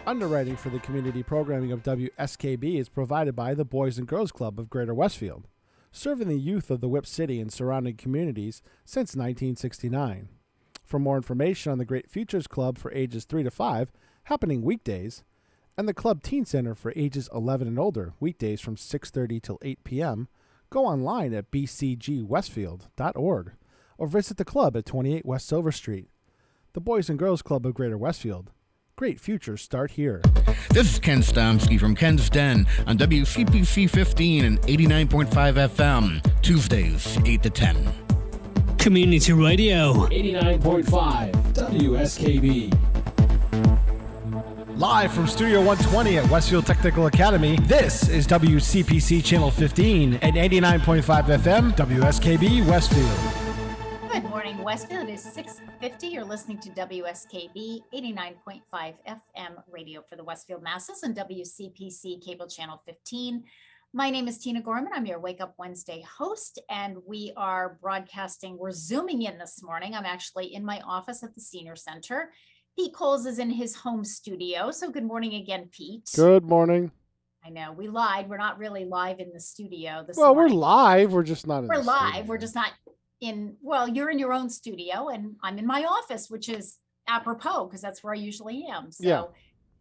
Underwriting for the community programming of WSKB is provided by the Boys and Girls Club of Greater Westfield, serving the youth of the Whip City and surrounding communities since 1969. For more information on the Great Futures Club for ages 3 to 5, happening weekdays, and the Club Teen Center for ages 11 and older, weekdays from 6:30 till 8 p.m., go online at bcgwestfield.org or visit the club at 28 West Silver Street. The Boys and Girls Club of Greater Westfield. Great futures start here. This is Ken Stomsky from Ken's Den on WCPC 15 and 89.5 FM, Tuesdays, 8 to 10. Community Radio. 89.5 WSKB. Live from Studio 120 at Westfield Technical Academy, this is WCPC Channel 15 and 89.5 FM, WSKB Westfield. Good morning, Westfield. It is 6:50. You're listening to WSKB 89.5 FM radio for the Westfield masses and WCPC Cable Channel 15. My name is Tina Gorman. I'm your Wake Up Wednesday host, and we are broadcasting. We're zooming in this morning. I'm actually in my office at the Senior Center. Pete Coles is in his home studio. So good morning again, Pete. Good morning. I know we lied. We're not really live in the studio this Well, morning. we're live. We're just not in We're the live. studio. We're just not in, well, you're in your own studio and I'm in my office, which is apropos because that's where I usually am. So, Yeah.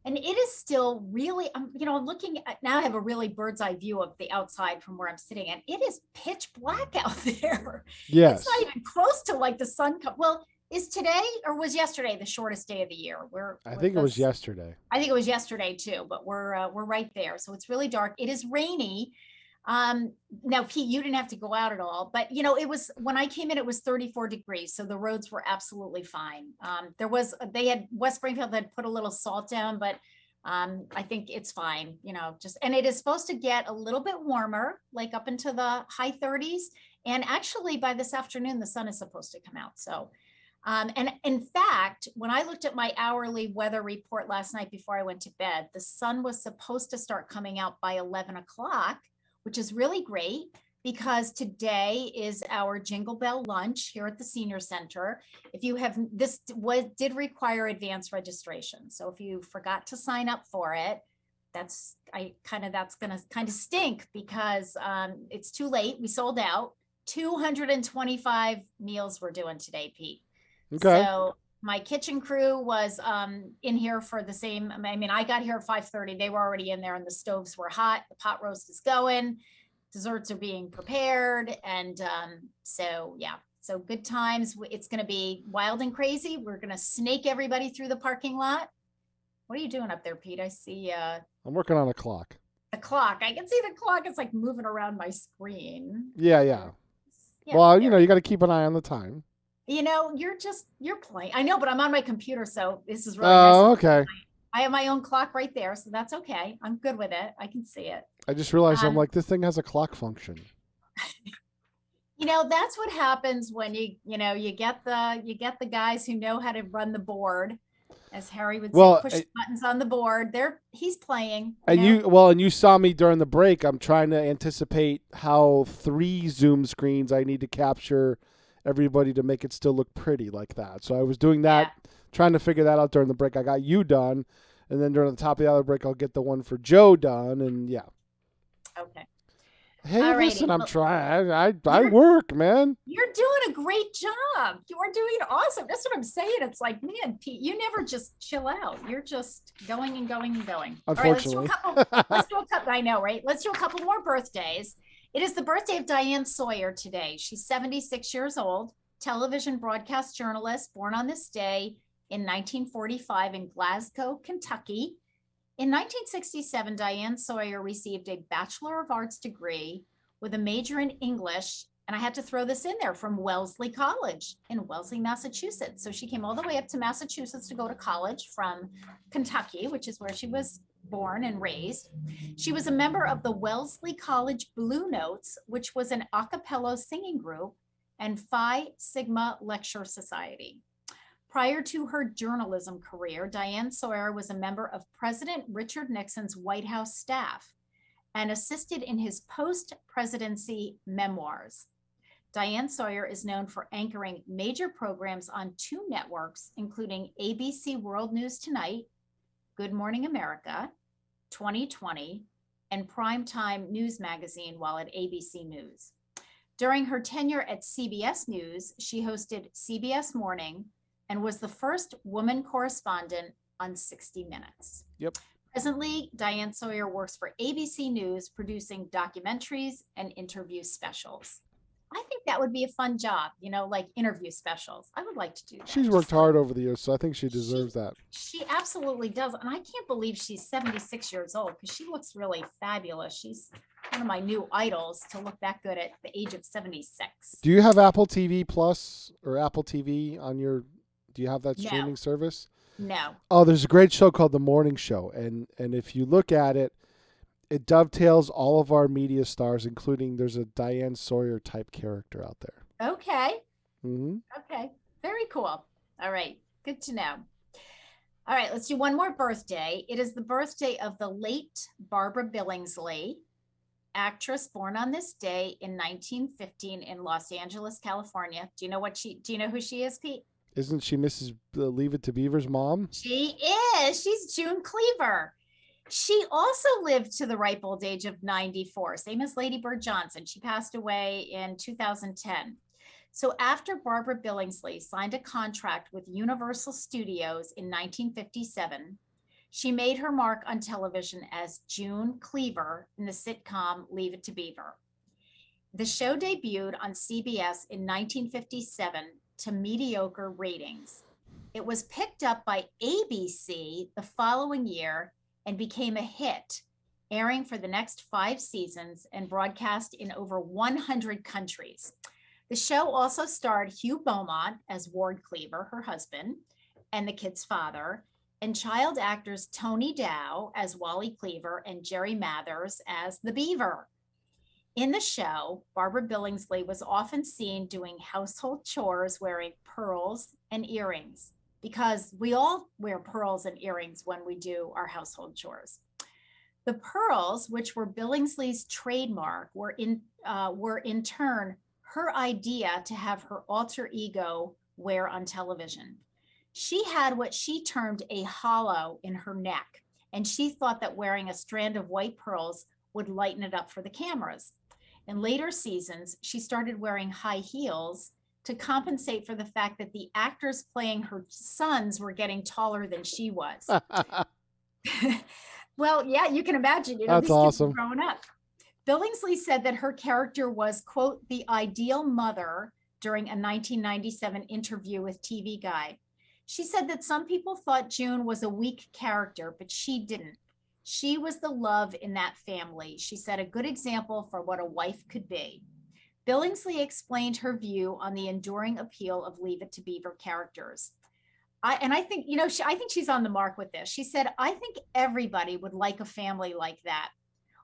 And it is still really, I'm looking at, now I have a really bird's eye view of the outside from where I'm sitting, and it is pitch black out there. Yes. It's not even close to like the sun. Well, is today or was yesterday the shortest day of the year? I think it was yesterday. I think it was yesterday too, but we're right there. So it's really dark. It is rainy. Now, Pete, you didn't have to go out at all, but it was, when I came in, it was 34 degrees. So the roads were absolutely fine. West Springfield had put a little salt down, but I think it's fine, and it is supposed to get a little bit warmer, like up into the high 30s. And actually by this afternoon, the sun is supposed to come out. So, and in fact, when I looked at my hourly weather report last night before I went to bed, the sun was supposed to start coming out by 11 o'clock, which is really great because today is our Jingle Bell lunch here at the Senior Center. If you have, did require advance registration. So if you forgot to sign up for it, that's gonna kind of stink because it's too late. We sold out. 225 meals we're doing today, Pete. Okay. So my kitchen crew was in here for the same. I mean, I got here at 5:30. They were already in there and the stoves were hot. The pot roast is going. Desserts are being prepared. And so good times. It's going to be wild and crazy. We're going to snake everybody through the parking lot. What are you doing up there, Pete? I see I'm working on a clock. the clock. I can see the clock. It's like moving around my screen. Yeah. Yeah, Well, there. you got to keep an eye on the time. You're playing. I know, but I'm on my computer, so this is really Oh, nice. okay. I have my own clock right there, so that's okay. I'm good with it. I can see it. I just realized I'm Um, like, this thing has a clock function. That's what happens when you get the guys who know how to run the board, as Harry would say, Well, push the buttons on the board. He's playing. And you saw me during the break. I'm trying to anticipate how 3 Zoom screens I need to capture everybody to make it still look pretty like that. So I was doing that, trying to figure that out during the break. I got you done, and then during the top of the other break, I'll get the one for Joe done, and yeah. Okay. Hey, Alrighty. listen, I'm Well, trying. I work, man. You're doing a great job. You are doing awesome. That's what I'm saying. It's like, man, Pete, you never just chill out. You're just going and going and going. Unfortunately. All right, let's do a couple. I know, right? Let's do a couple more birthdays. It is the birthday of Diane Sawyer today. She's 76 years old, television broadcast journalist, born on this day in 1945 in Glasgow, Kentucky. In 1967, Diane Sawyer received a Bachelor of Arts degree with a major in English. And I had to throw this in there, from Wellesley College in Wellesley, Massachusetts. So she came all the way up to Massachusetts to go to college from Kentucky, which is where she was born and raised. She was a member of the Wellesley College Blue Notes, which was an a cappella singing group, and Phi Sigma Lecture Society. Prior to her journalism career, Diane Sawyer was a member of President Richard Nixon's White House staff and assisted in his post-presidency memoirs. Diane Sawyer is known for anchoring major programs on 2 networks, including ABC World News Tonight Good Morning America, 2020, and Primetime News Magazine while at ABC News. During her tenure at CBS News, she hosted CBS Morning and was the first woman correspondent on 60 Minutes. Yep. Presently, Diane Sawyer works for ABC News, producing documentaries and interview specials. I think that would be a fun job, like interview specials. I would like to do that. She's worked hard over the years, so I think she deserves that. She absolutely does. And I can't believe she's 76 years old because she looks really fabulous. She's one of my new idols to look that good at the age of 76. Do you have Apple TV Plus or Apple TV on your, do you have that No. streaming service? No. Oh, there's a great show called The Morning Show. And if you look at it, it dovetails all of our media stars, including there's a Diane Sawyer type character out there. Okay. Mm-hmm. Okay. Very cool. All right. Good to know. All right. Let's do one more birthday. It is the birthday of the late Barbara Billingsley, actress born on this day in 1915 in Los Angeles, California. Do you know who she is, Pete? Isn't she Mrs. Leave It to Beaver's mom? She is. She's June Cleaver. She also lived to the ripe old age of 94, same as Lady Bird Johnson. She passed away in 2010. So after Barbara Billingsley signed a contract with Universal Studios in 1957, she made her mark on television as June Cleaver in the sitcom Leave It to Beaver. The show debuted on CBS in 1957 to mediocre ratings. It was picked up by ABC the following year and became a hit, airing for the next 5 seasons and broadcast in over 100 countries. The show also starred Hugh Beaumont as Ward Cleaver, her husband, and the kid's father, and child actors Tony Dow as Wally Cleaver and Jerry Mathers as the Beaver. In the show, Barbara Billingsley was often seen doing household chores wearing pearls and earrings, because we all wear pearls and earrings when we do our household chores. The pearls, which were Billingsley's trademark, were in turn her idea to have her alter ego wear on television. She had what she termed a hollow in her neck, and she thought that wearing a strand of white pearls would lighten it up for the cameras. In later seasons, she started wearing high heels to compensate for the fact that the actors playing her sons were getting taller than she was. Well, yeah, you can imagine, That's these awesome. kids were growing up. Billingsley said that her character was, quote, the ideal mother during a 1997 interview with TV Guide. She said that some people thought June was a weak character, but she didn't. She was the love in that family. She set a good example for what a wife could be. Billingsley explained her view on the enduring appeal of Leave It to Beaver characters. I think, I think she's on the mark with this. She said, I think everybody would like a family like that.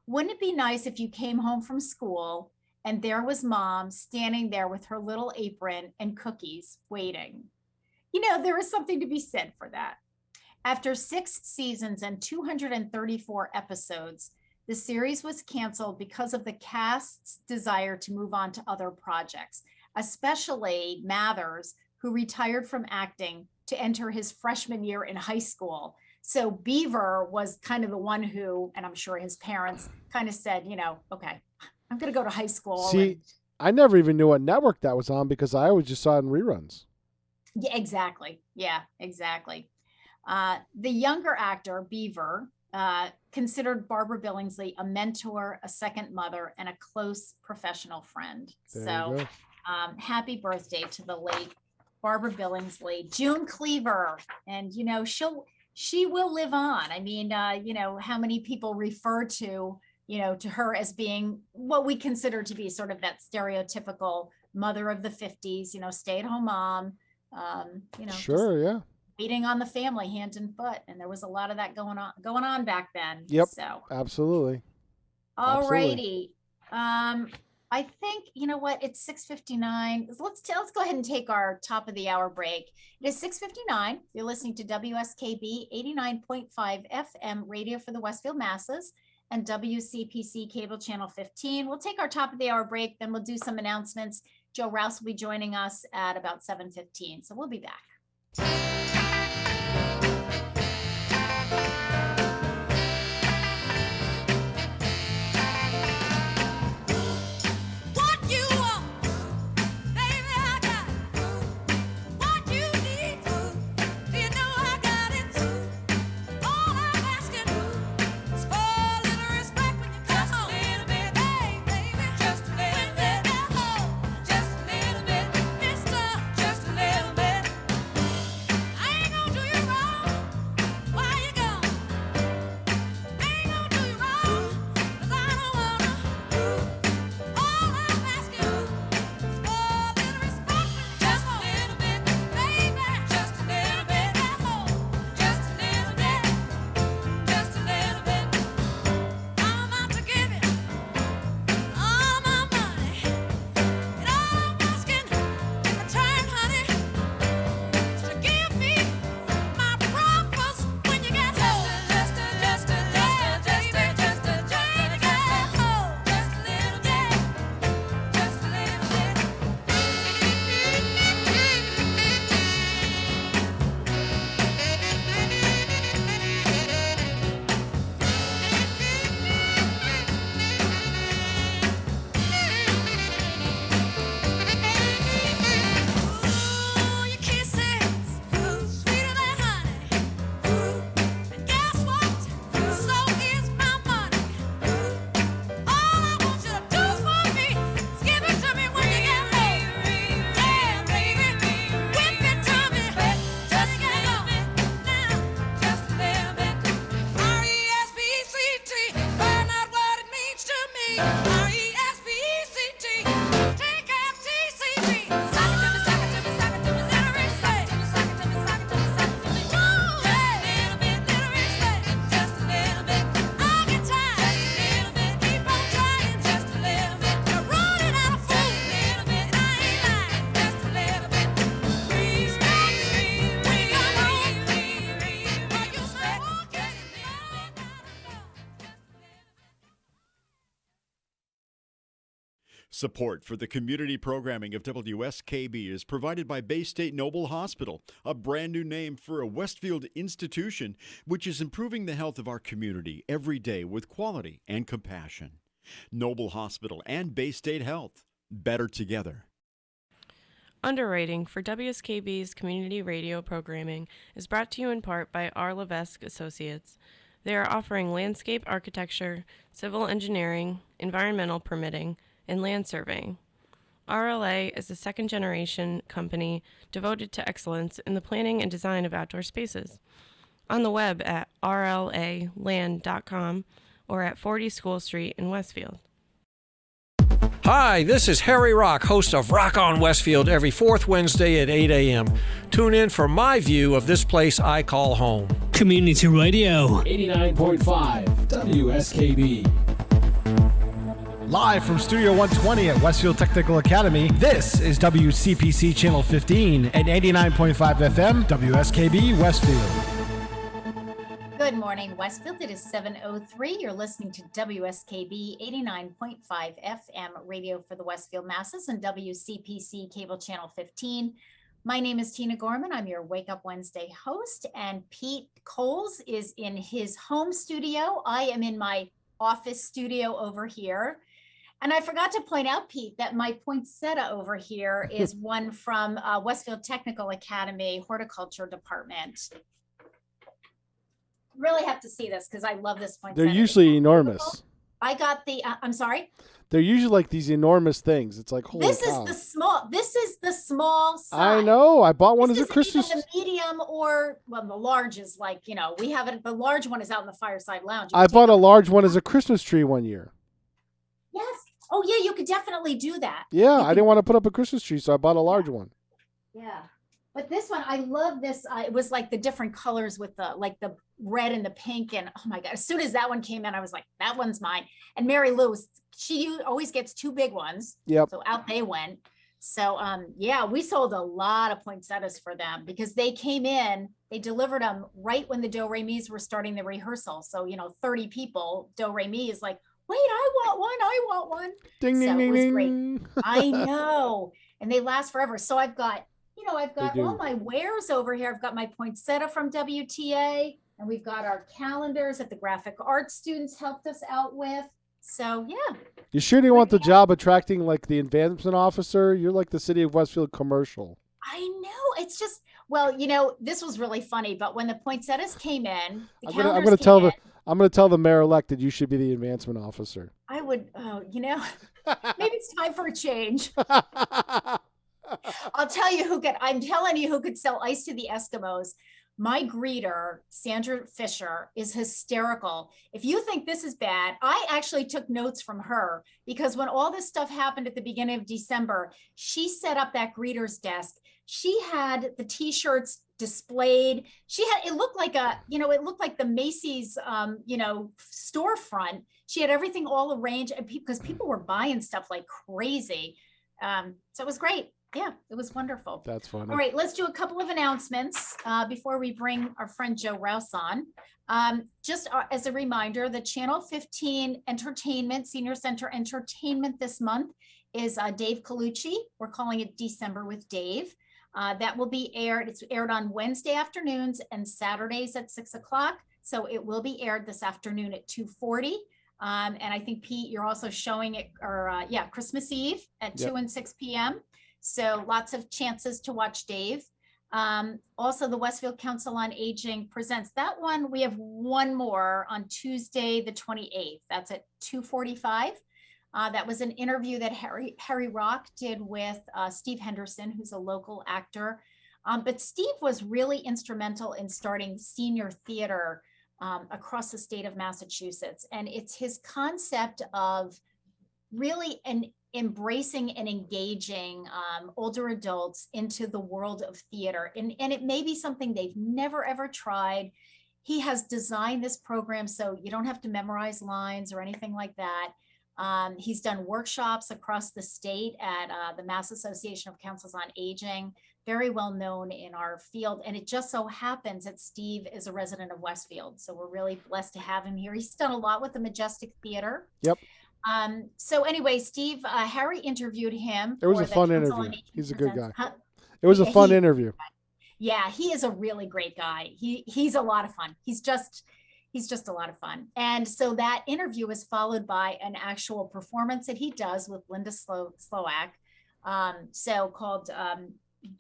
Wouldn't it be nice if you came home from school and there was mom standing there with her little apron and cookies waiting? There is something to be said for that. After 6 seasons and 234 episodes, the series was canceled because of the cast's desire to move on to other projects, especially Mathers, who retired from acting to enter his freshman year in high school. So Beaver was kind of the one who, and I'm sure his parents kind of said, okay, I'm going to go to high school. See, I never even knew what network that was on because I always just saw it in reruns. Yeah, exactly. Yeah, exactly. The younger actor, Beaver, considered Barbara Billingsley a mentor, a second mother, and a close professional friend. There Happy birthday to the late Barbara Billingsley, June Cleaver. And, she will live on. I mean, how many people refer to her as being what we consider to be sort of that stereotypical mother of the 50s, stay-at-home mom, Sure, yeah. waiting on the family hand and foot. And there was a lot of that going on back then. Yep. So Absolutely. all righty. I think, it's 6:59. Let's go ahead and take our top of the hour break. It is 6:59. You're listening to WSKB 89.5 FM radio for the Westfield masses and WCPC cable channel 15. We'll take our top of the hour break. Then we'll do some announcements. Joe Rouse will be joining us at about 7:15. So we'll be back. Support for the community programming of WSKB is provided by Bay State Noble Hospital, a brand new name for a Westfield institution which is improving the health of our community every day with quality and compassion. Noble Hospital and Bay State Health, better together. Underwriting for WSKB's community radio programming is brought to you in part by R. Levesque Associates. They are offering landscape architecture, civil engineering, environmental permitting, and land surveying. RLA is a second-generation company devoted to excellence in the planning and design of outdoor spaces. On the web at rlaland.com or at 40 School Street in Westfield. Hi, this is Harry Rock, host of Rock on Westfield every fourth Wednesday at 8 a.m. Tune in for my view of this place I call home. Community Radio. 89.5 WSKB. Live from Studio 120 at Westfield Technical Academy, this is WCPC Channel 15 and 89.5 FM WSKB Westfield. Good morning, Westfield. It is 7:03. You're listening to WSKB 89.5 FM radio for the Westfield masses and WCPC cable channel 15. My name is Tina Gorman. I'm your Wake Up Wednesday host, and Pete Coles is in his home studio. I am in my office studio over here. And I forgot to point out, Pete, that my poinsettia over here is one from Westfield Technical Academy Horticulture Department. Really have to see this because I love this poinsettia. They're usually enormous. I got the, I'm sorry? They're usually like these enormous things. It's like, holy This cow. This is the small size. I know. I bought one as a Christmas. The medium or, well, the large is like, we have it. The large one is out in the fireside lounge. I bought a large one as a Christmas tree one year. Yes. Oh, yeah, you could definitely do that. Yeah, I didn't want to put up a Christmas tree, so I bought a large one. Yeah. But this one, I love this. It was like the different colors with the red and the pink. And oh my God, as soon as that one came in, I was like, that one's mine. And Mary Lou, she always gets two big ones. Yep. So out they went. So yeah, we sold a lot of poinsettias for them because they came in, they delivered them right when the Do-Re-Mis were starting the rehearsal. So, 30 people, Do-Re-Mi is like, wait, I want one. Ding, so ding, ding, it was ding. great. I know. And they last forever. So I've got They do. all my wares over here. I've got my poinsettia from WTA, and we've got our calendars that the graphic arts students helped us out with. So, yeah. You sure do want the job attracting like the advancement officer? You're like the City of Westfield commercial. I know. It's just, this was really funny, but when the poinsettias came in, I'm gonna tell the mayor-elect that you should be the advancement officer. I would, maybe it's time for a change. I'm telling you who could sell ice to the Eskimos. My greeter, Sandra Fisher, is hysterical. If you think this is bad, I actually took notes from her because when all this stuff happened at the beginning of December, she set up that greeter's desk. She had the t-shirts displayed. It looked like the Macy's, storefront. She had everything all arranged because people were buying stuff like crazy. So it was great. Yeah, it was wonderful. That's funny. All right, let's do a couple of announcements before we bring our friend Joe Rouse on. Just as a reminder, the Channel 15 Entertainment, Senior Center Entertainment this month is Dave Colucci. We're calling it December with Dave. That will be aired. It's aired on Wednesday afternoons and Saturdays at 6 o'clock. So it will be aired this afternoon at 2:40. And I think, Pete, you're also showing it, Christmas Eve at 2 and 6 p.m. So lots of chances to watch Dave. Also, the Westfield Council on Aging presents that one. We have one more on Tuesday, the 28th. That's at 2:45. That was an interview that Harry Rock did with Steve Henderson, who's a local actor. But Steve was really instrumental in starting senior theater across the state of Massachusetts. And it's his concept of really embracing and engaging older adults into the world of theater. And it may be something they've never, ever tried. He has designed this program so you don't have to memorize lines or anything like that. He's done workshops across the state at the Mass Association of Councils on Aging, very well known in our field. And it just so happens that Steve is a resident of Westfield. So we're really blessed to have him here. He's done a lot with the Majestic Theater. Yep. So anyway, Steve, Harry interviewed him. It was for a the fun Council interview. on Aging He's a good Presents. guy. Huh? It was a fun He- interview. Yeah, he is a really great guy. He's a lot of fun. He's just a lot of fun. And so that interview was followed by an actual performance that he does with Linda Sloak. So called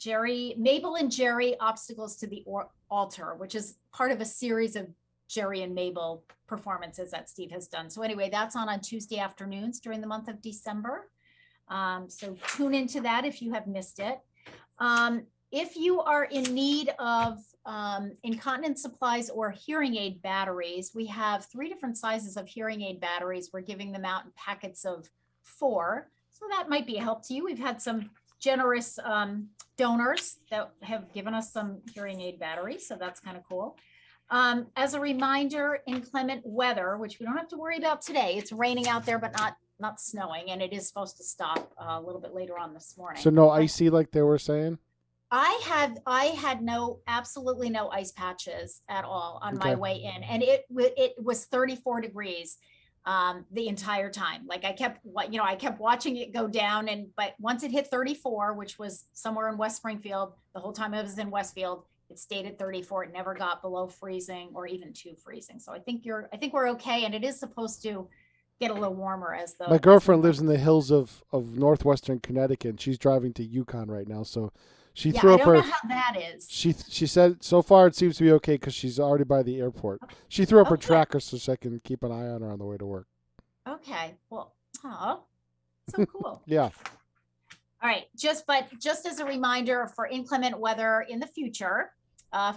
Mabel and Jerry Obstacles to the Altar, which is part of a series of Jerry and Mabel performances that Steve has done. So anyway, that's on Tuesday afternoons during the month of December. So tune into that if you have missed it. If you are in need of incontinence supplies or hearing aid batteries, we have 3 different sizes of hearing aid batteries. We're giving them out in packets of 4. So that might be a help to you. We've had some generous donors that have given us some hearing aid batteries. So that's kind of cool. As a reminder, inclement weather, which we don't have to worry about today. It's raining out there, but not snowing. And it is supposed to stop a little bit later on this morning. So no icy like they were saying? I had absolutely no ice patches at all on my way in. And it was 34 degrees the entire time. Like I kept watching it go down, but once it hit 34, which was somewhere in West Springfield, the whole time I was in Westfield, it stayed at 34. It never got below freezing or even to freezing. So I think we're okay. And it is supposed to get a little warmer as the. My girlfriend lives in the hills of northwestern Connecticut. And she's driving to Yukon right now. So she threw up I don't know how that is. She said so far it seems to be okay because she's already by the airport. She threw up her tracker so I can keep an eye on her on the way to work. Okay. Well, so cool. Yeah. All right. Just as a reminder for inclement weather in the future,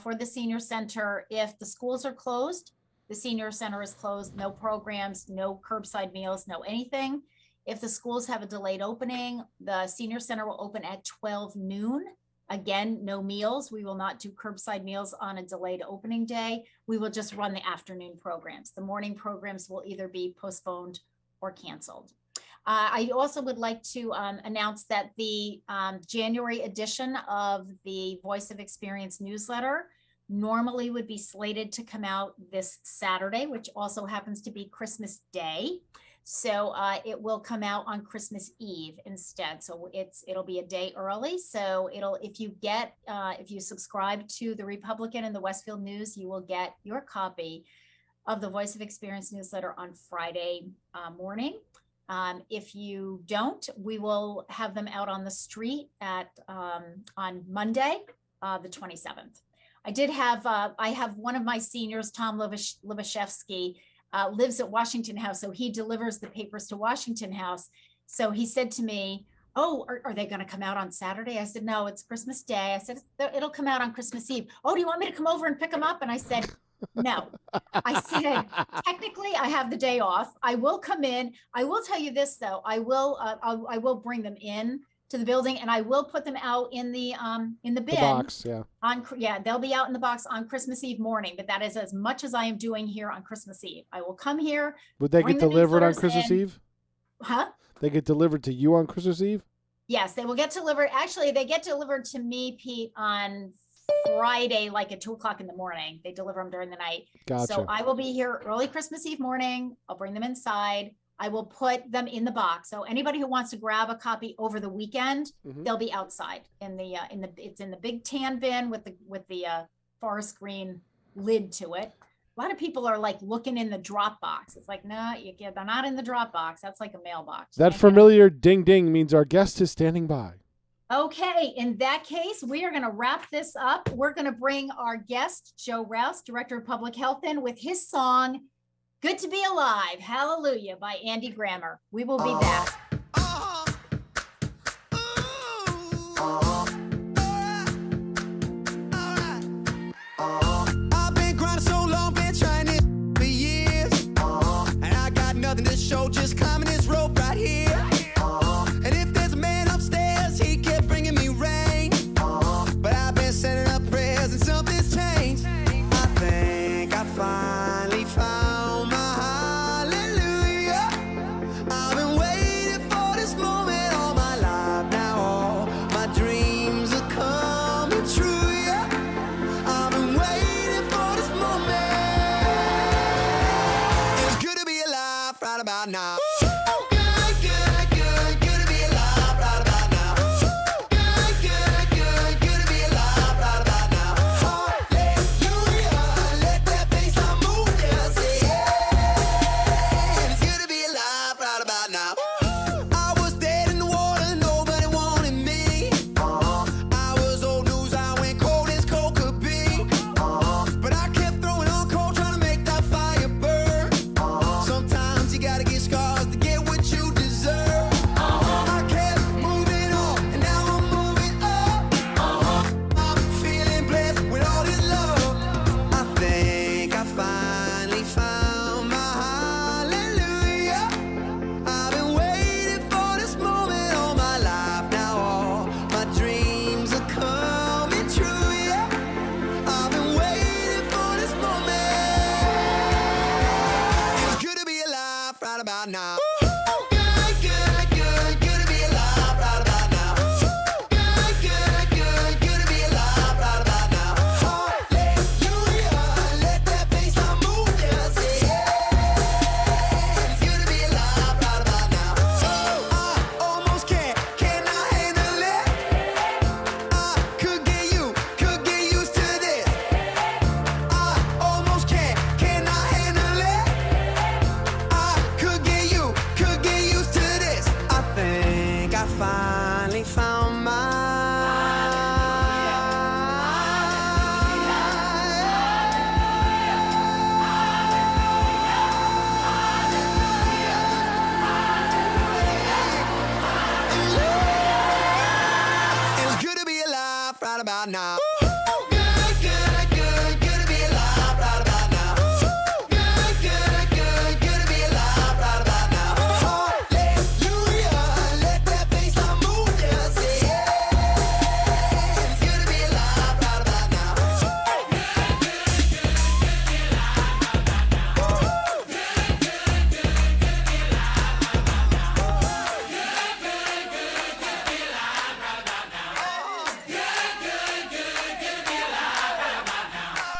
for the senior center, if the schools are closed, the senior center is closed, no programs, no curbside meals, no anything. If the schools have a delayed opening, the senior center will open at 12 noon. Again, no meals. We will not do curbside meals on a delayed opening day. We will just run the afternoon programs. The morning programs will either be postponed or canceled. I also would like to announce that the January edition of the Voice of Experience newsletter normally would be slated to come out this Saturday, which also happens to be Christmas Day. So it will come out on Christmas Eve instead. So it'll be a day early. So if you subscribe to the Republican and the Westfield News, you will get your copy of the Voice of Experience newsletter on Friday morning. If you don't, we will have them out on the street on Monday, the 27th. I have one of my seniors, Tom Lubashevsky, lives at Washington House. So he delivers the papers to Washington House. So he said to me, oh, are they going to come out on Saturday? I said, no, it's Christmas Day. I said, it'll come out on Christmas Eve. Oh, do you want me to come over and pick them up? And I said, no. I said, technically I have the day off. I will come in. I will tell you this though. I will bring them in to the building and I will put them out in the bin. The box, yeah. They'll be out in the box on Christmas Eve morning, but that is as much as I am doing here on Christmas Eve. I will come here. Would they get delivered on Christmas Eve? Huh? They get delivered to you on Christmas Eve? Yes, they will get delivered. Actually, they get delivered to me, Pete, on Friday, like at 2:00 in the morning. They deliver them during the night. Gotcha. So I will be here early Christmas Eve morning. I'll bring them inside. I will put them in the box. So anybody who wants to grab a copy over the weekend, they'll be outside it's in the big tan bin with the forest green lid to it. A lot of people are like looking in the drop box. It's like, no, they're not in the drop box. That's like a mailbox. That familiar ding ding means our guest is standing by. Okay, in that case, we are going to wrap this up. We're going to bring our guest, Joe Rouse, Director of Public Health, in with his song, Good to Be Alive, Hallelujah, by Andy Grammer. We will be back. Show just climbing this rope right here. And if there's a man upstairs, he kept bringing me rain. But I've been sending up prayers and something's changed. I think I finally found my hallelujah. I've been waiting for this moment all my life. Now all my dreams are coming true. Yeah, I've been waiting for this moment. It's good to be alive right about now. about now. Good, good, good, good to be alive right about now. Good, good, good, good to be alive right about now. Hallelujah, let that bassline move you, say yeah. It's good to be alive right about now. I almost cannot handle it. I could get used to this. I almost cannot handle it. I could get used to this. I think I finally found It's good to be alive right about now. Good, good, good, good to be alive right about now. Good, good, good, good to be alive right about now. Hallelujah, let that bassline move you, say yeah. It's good to be alive right about now.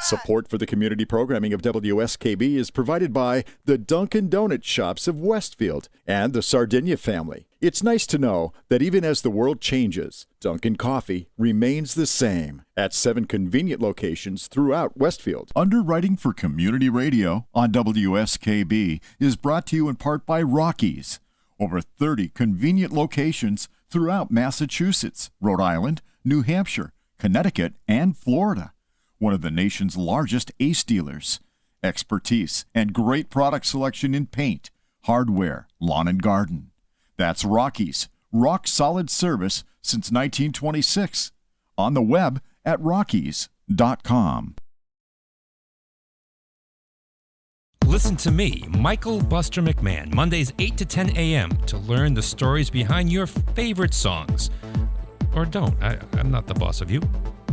Support for the community programming of WSKB is provided by the Dunkin' Donuts Shops of Westfield and the Sardinia family. It's nice to know that even as the world changes, Dunkin' Coffee remains the same at 7 convenient locations throughout Westfield. Underwriting for Community Radio on WSKB is brought to you in part by Rockies. Over 30 convenient locations throughout Massachusetts, Rhode Island, New Hampshire, Connecticut, and Florida. One of the nation's largest ACE dealers. Expertise and great product selection in paint, hardware, lawn and garden. That's Rockies, rock solid service since 1926. On the web at rockies.com. Listen to me, Michael Buster McMahon, Mondays 8 to 10 a.m. to learn the stories behind your favorite songs. Or don't. I'm not the boss of you.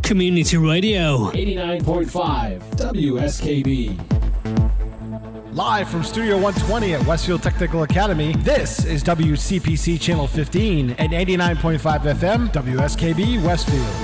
Community Radio. 89.5 WSKB. Live from Studio 120 at Westfield Technical Academy, this is WCPC Channel 15 and 89.5 FM WSKB Westfield.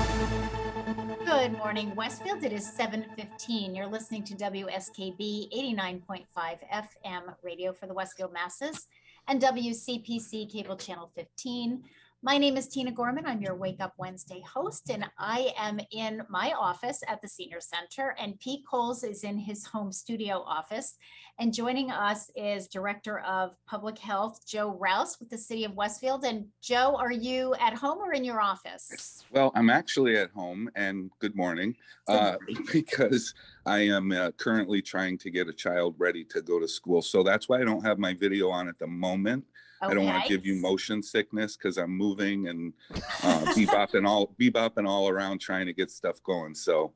Good morning, Westfield. It is 7:15. You're listening to WSKB 89.5 FM radio for the Westfield masses and WCPC cable channel 15. My name is Tina Gorman. I'm your Wake Up Wednesday host, and I am in my office at the Senior Center, and Pete Coles is in his home studio office. And joining us is Director of Public Health, Joe Rouse with the City of Westfield. And Joe, are you at home or in your office? Well, I'm actually at home, and good morning, because I am currently trying to get a child ready to go to school. So that's why I don't have my video on at the moment. Okay. I don't want to give you motion sickness because I'm moving and bebopping all around trying to get stuff going. So,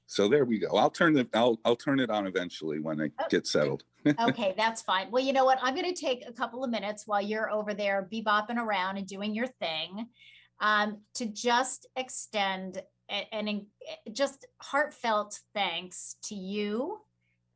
so there we go. I'll turn it on eventually when I get settled. Okay, that's fine. Well, you know what? I'm going to take a couple of minutes while you're over there bebopping around and doing your thing, to just extend an just heartfelt thanks to you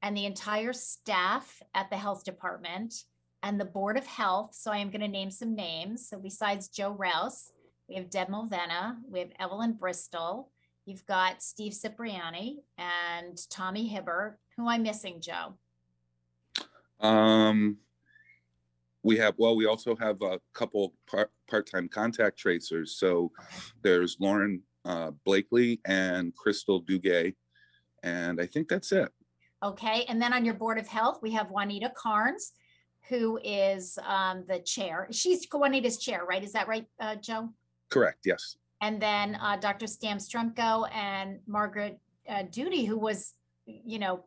and the entire staff at the health department and the Board of Health. So I am going to name some names. So besides Joe Rouse, we have Deb Mulvena, we have Evelyn Bristol, you've got Steve Cipriani and Tommy Hibbert. Who am I missing, Joe? We also have a couple part-time contact tracers. So there's Lauren Blakely and Crystal Duguay. And I think that's it. Okay. And then on your Board of Health, we have Juanita Carnes, who is the chair. She's Juanita's chair, right? Is that right, Joe? Correct, yes. And then Dr. Stam Strumko and Margaret Duty, who was,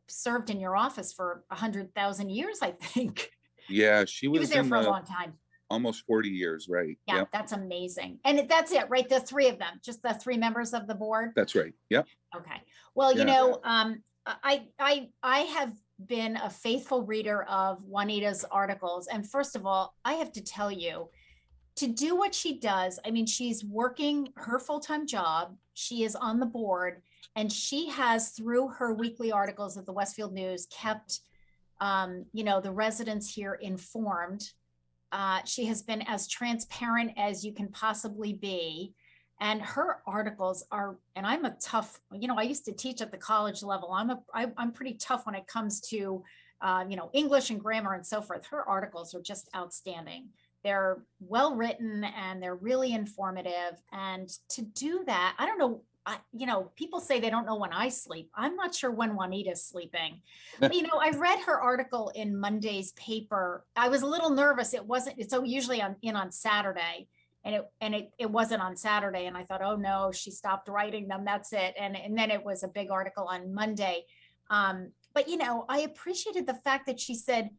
served in your office for 100,000 years, I think. Yeah, she was there for a long time. Almost 40 years, right? Yeah, yep. That's amazing. And that's it, right? The three of them, just the three members of the board? That's right, yep. Okay. Well, I have been a faithful reader of Juanita's articles. And first of all, I have to tell you, to do what she does, I mean, she's working her full-time job, she is on the board, and she has, through her weekly articles of the Westfield News, kept the residents here informed. She has been as transparent as you can possibly be. And her articles are, and I'm a tough, I used to teach at the college level. I'm pretty tough when it comes to, English and grammar and so forth. Her articles are just outstanding. They're well written and they're really informative. And to do that, I don't know, people say they don't know when I sleep. I'm not sure when Juanita's sleeping. But, I read her article in Monday's paper. I was a little nervous. It's usually on Saturday. And it wasn't on Saturday. And I thought, oh no, she stopped writing them. That's it. And then it was a big article on Monday. But, I appreciated the fact that she said,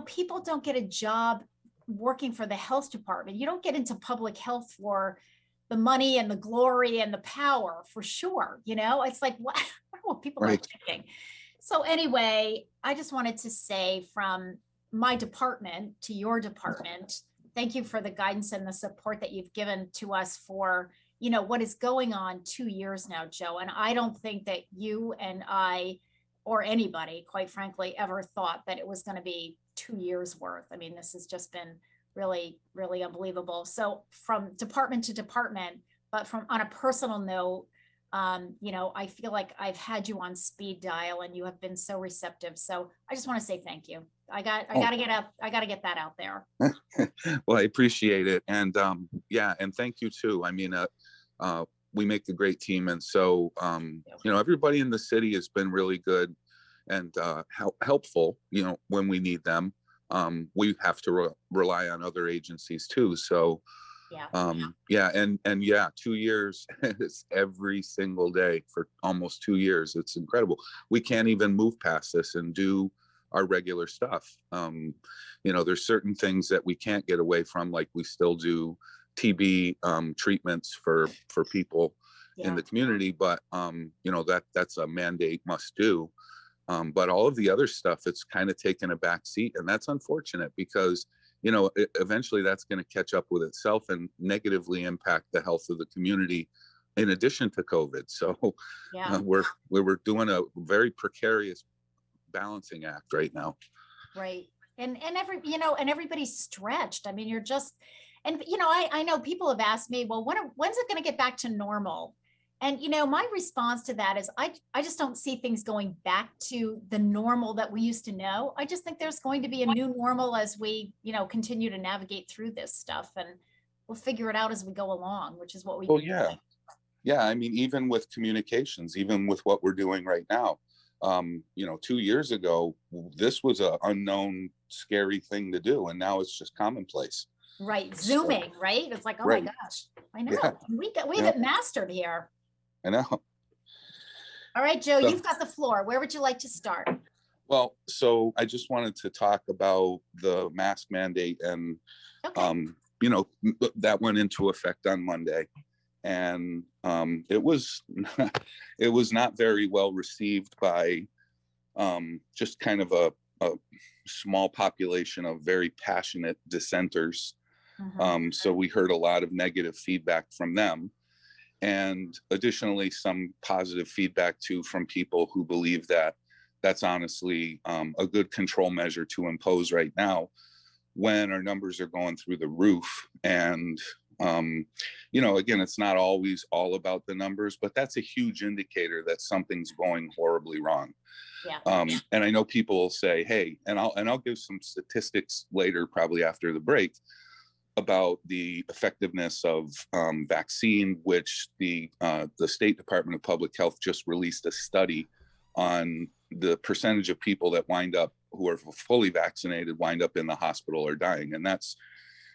people don't get a job working for the health department. You don't get into public health for the money and the glory and the power, for sure. It's like, what, I don't know what people are thinking. So anyway, I just wanted to say from my department to your department, thank you for the guidance and the support that you've given to us for, what is going on 2 years now, Joe. And I don't think that you and I, or anybody, quite frankly, ever thought that it was going to be 2 years worth. I mean, this has just been really, really unbelievable. So from department to department, but on a personal note, I feel like I've had you on speed dial and you have been so receptive. So I just want to say thank you. I got to get that out there. Well, I appreciate it. And and thank you too. I mean, we make a great team. And so, everybody in the city has been really good and helpful, when we need them. We have to rely on other agencies too. So, 2 years is every single day for almost 2 years. It's incredible. We can't even move past this and do our regular stuff. There's certain things that we can't get away from, like we still do TB treatments for people in the community, but that's a mandate must do. But all of the other stuff, it's kind of taken a back seat, and that's unfortunate because eventually that's going to catch up with itself and negatively impact the health of the community in addition to COVID. So we're doing a very precarious balancing act right now. Right. And everybody's stretched. I mean, you're just, I know people have asked me, well, when's it going to get back to normal? And, my response to that is I just don't see things going back to the normal that we used to know. I just think there's going to be a new normal as we, continue to navigate through this stuff, and we'll figure it out as we go along, which is what we do. Yeah. I mean, even with communications, even with what we're doing right now, 2 years ago, this was an unknown, scary thing to do. And now it's just commonplace. Right. Zooming, right? It's like, oh my gosh, I know. Yeah. We have it mastered here. I know. All right, Joe, you've got the floor. Where would you like to start? Well, so I just wanted to talk about the mask mandate and, that went into effect on Monday. And it was not very well received by just kind of a small population of very passionate dissenters. So we heard a lot of negative feedback from them. And additionally, some positive feedback too from people who believe that that's honestly a good control measure to impose right now when our numbers are going through the roof. And, again, it's not always all about the numbers, but that's a huge indicator that something's going horribly wrong. Yeah. And I know people will say, hey, and I'll give some statistics later, probably after the break, about the effectiveness of vaccine, which the State Department of Public Health just released a study on the percentage of people that who are fully vaccinated wind up in the hospital or dying. And that's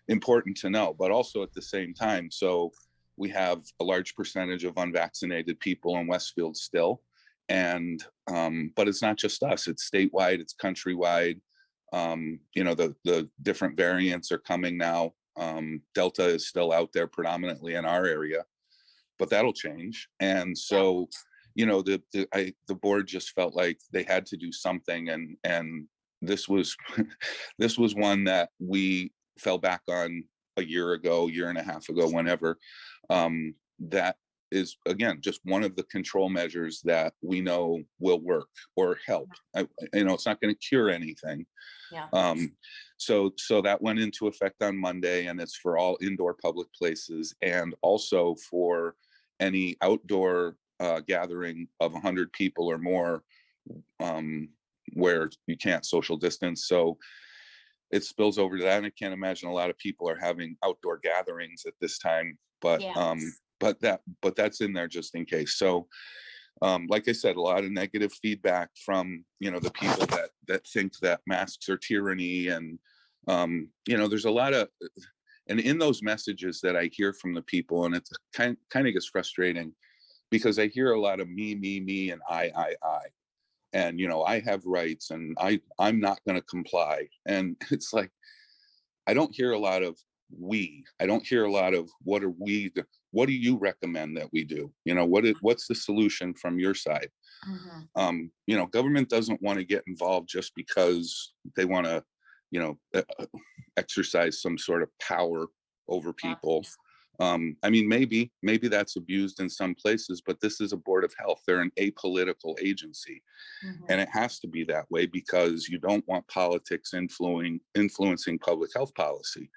important to know, but also at the same time, so we have a large percentage of unvaccinated people in Westfield still. And, but it's not just us, it's statewide, it's countrywide. The different variants are coming now. Delta is still out there predominantly in our area, but that'll change. And so, the board just felt like they had to do something. And this was, this was one that we fell back on a year and a half ago, whenever, that is again just one of the control measures that we know will work or help. It's not going to cure anything. Yeah. So that went into effect on Monday, and it's for all indoor public places, and also for any outdoor gathering of 100 people or more, where you can't social distance. So it spills over to that, and I can't imagine a lot of people are having outdoor gatherings at this time, but Yeah. but that's in there just in case. So like I said, a lot of negative feedback from the people that think that masks are tyranny, and there's a lot of, and in those messages that I hear from the people, and it's kind of gets frustrating because I hear a lot of me, and I, and I have rights, and I'm not going to comply, and it's like I don't hear a lot of we. I don't hear a lot of what do you recommend that we do? What's the solution from your side? Mm-hmm. Government doesn't want to get involved just because they want to, exercise some sort of power over people. Maybe that's abused in some places, but this is a board of health. They're an apolitical agency. Mm-hmm. And it has to be that way because you don't want politics influencing public health policy.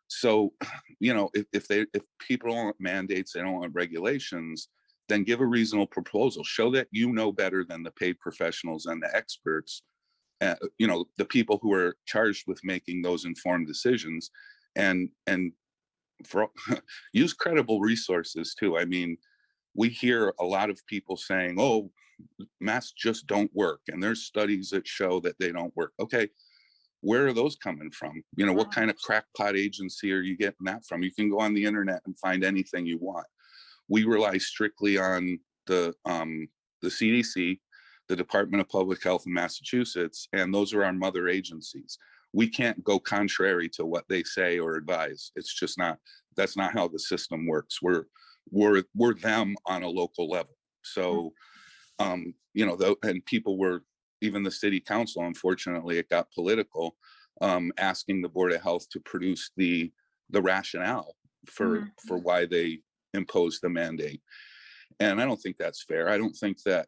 So, if people don't want mandates, they don't want regulations, then give a reasonable proposal. Show that better than the paid professionals and the experts, the people who are charged with making those informed decisions, and use credible resources too. We hear a lot of people saying, "Oh, masks just don't work," and there's studies that show that they don't work. Okay. Where are those coming from? What kind of crackpot agency are you getting that from? You can go on the internet and find anything you want. We rely strictly on the CDC, the Department of Public Health in Massachusetts, and those are our mother agencies. We can't go contrary to what they say or advise. It's just that's not how the system works. We're them on a local level. So, and people were, even the city council, unfortunately, it got political, asking the Board of Health to produce the rationale for why they imposed the mandate. And I don't think that's fair. I don't think that,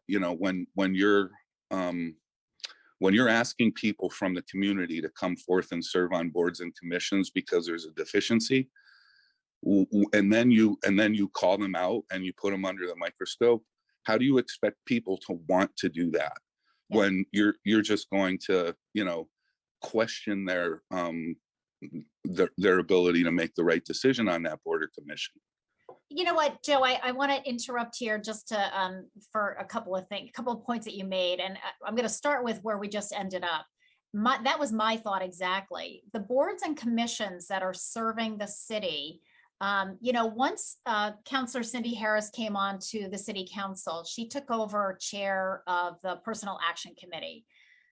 when you're asking people from the community to come forth and serve on boards and commissions because there's a deficiency, and then you call them out and you put them under the microscope, how do you expect people to want to do that? When you're just going to, question their ability to make the right decision on that board or commission. You know what, Joe, I want to interrupt here just to for a couple of points that you made, and I'm going to start with where we just ended up. That was my thought exactly. The boards and commissions that are serving the city. Once Councilor Cindy Harris came on to the city council, she took over chair of the Personnel Action Committee.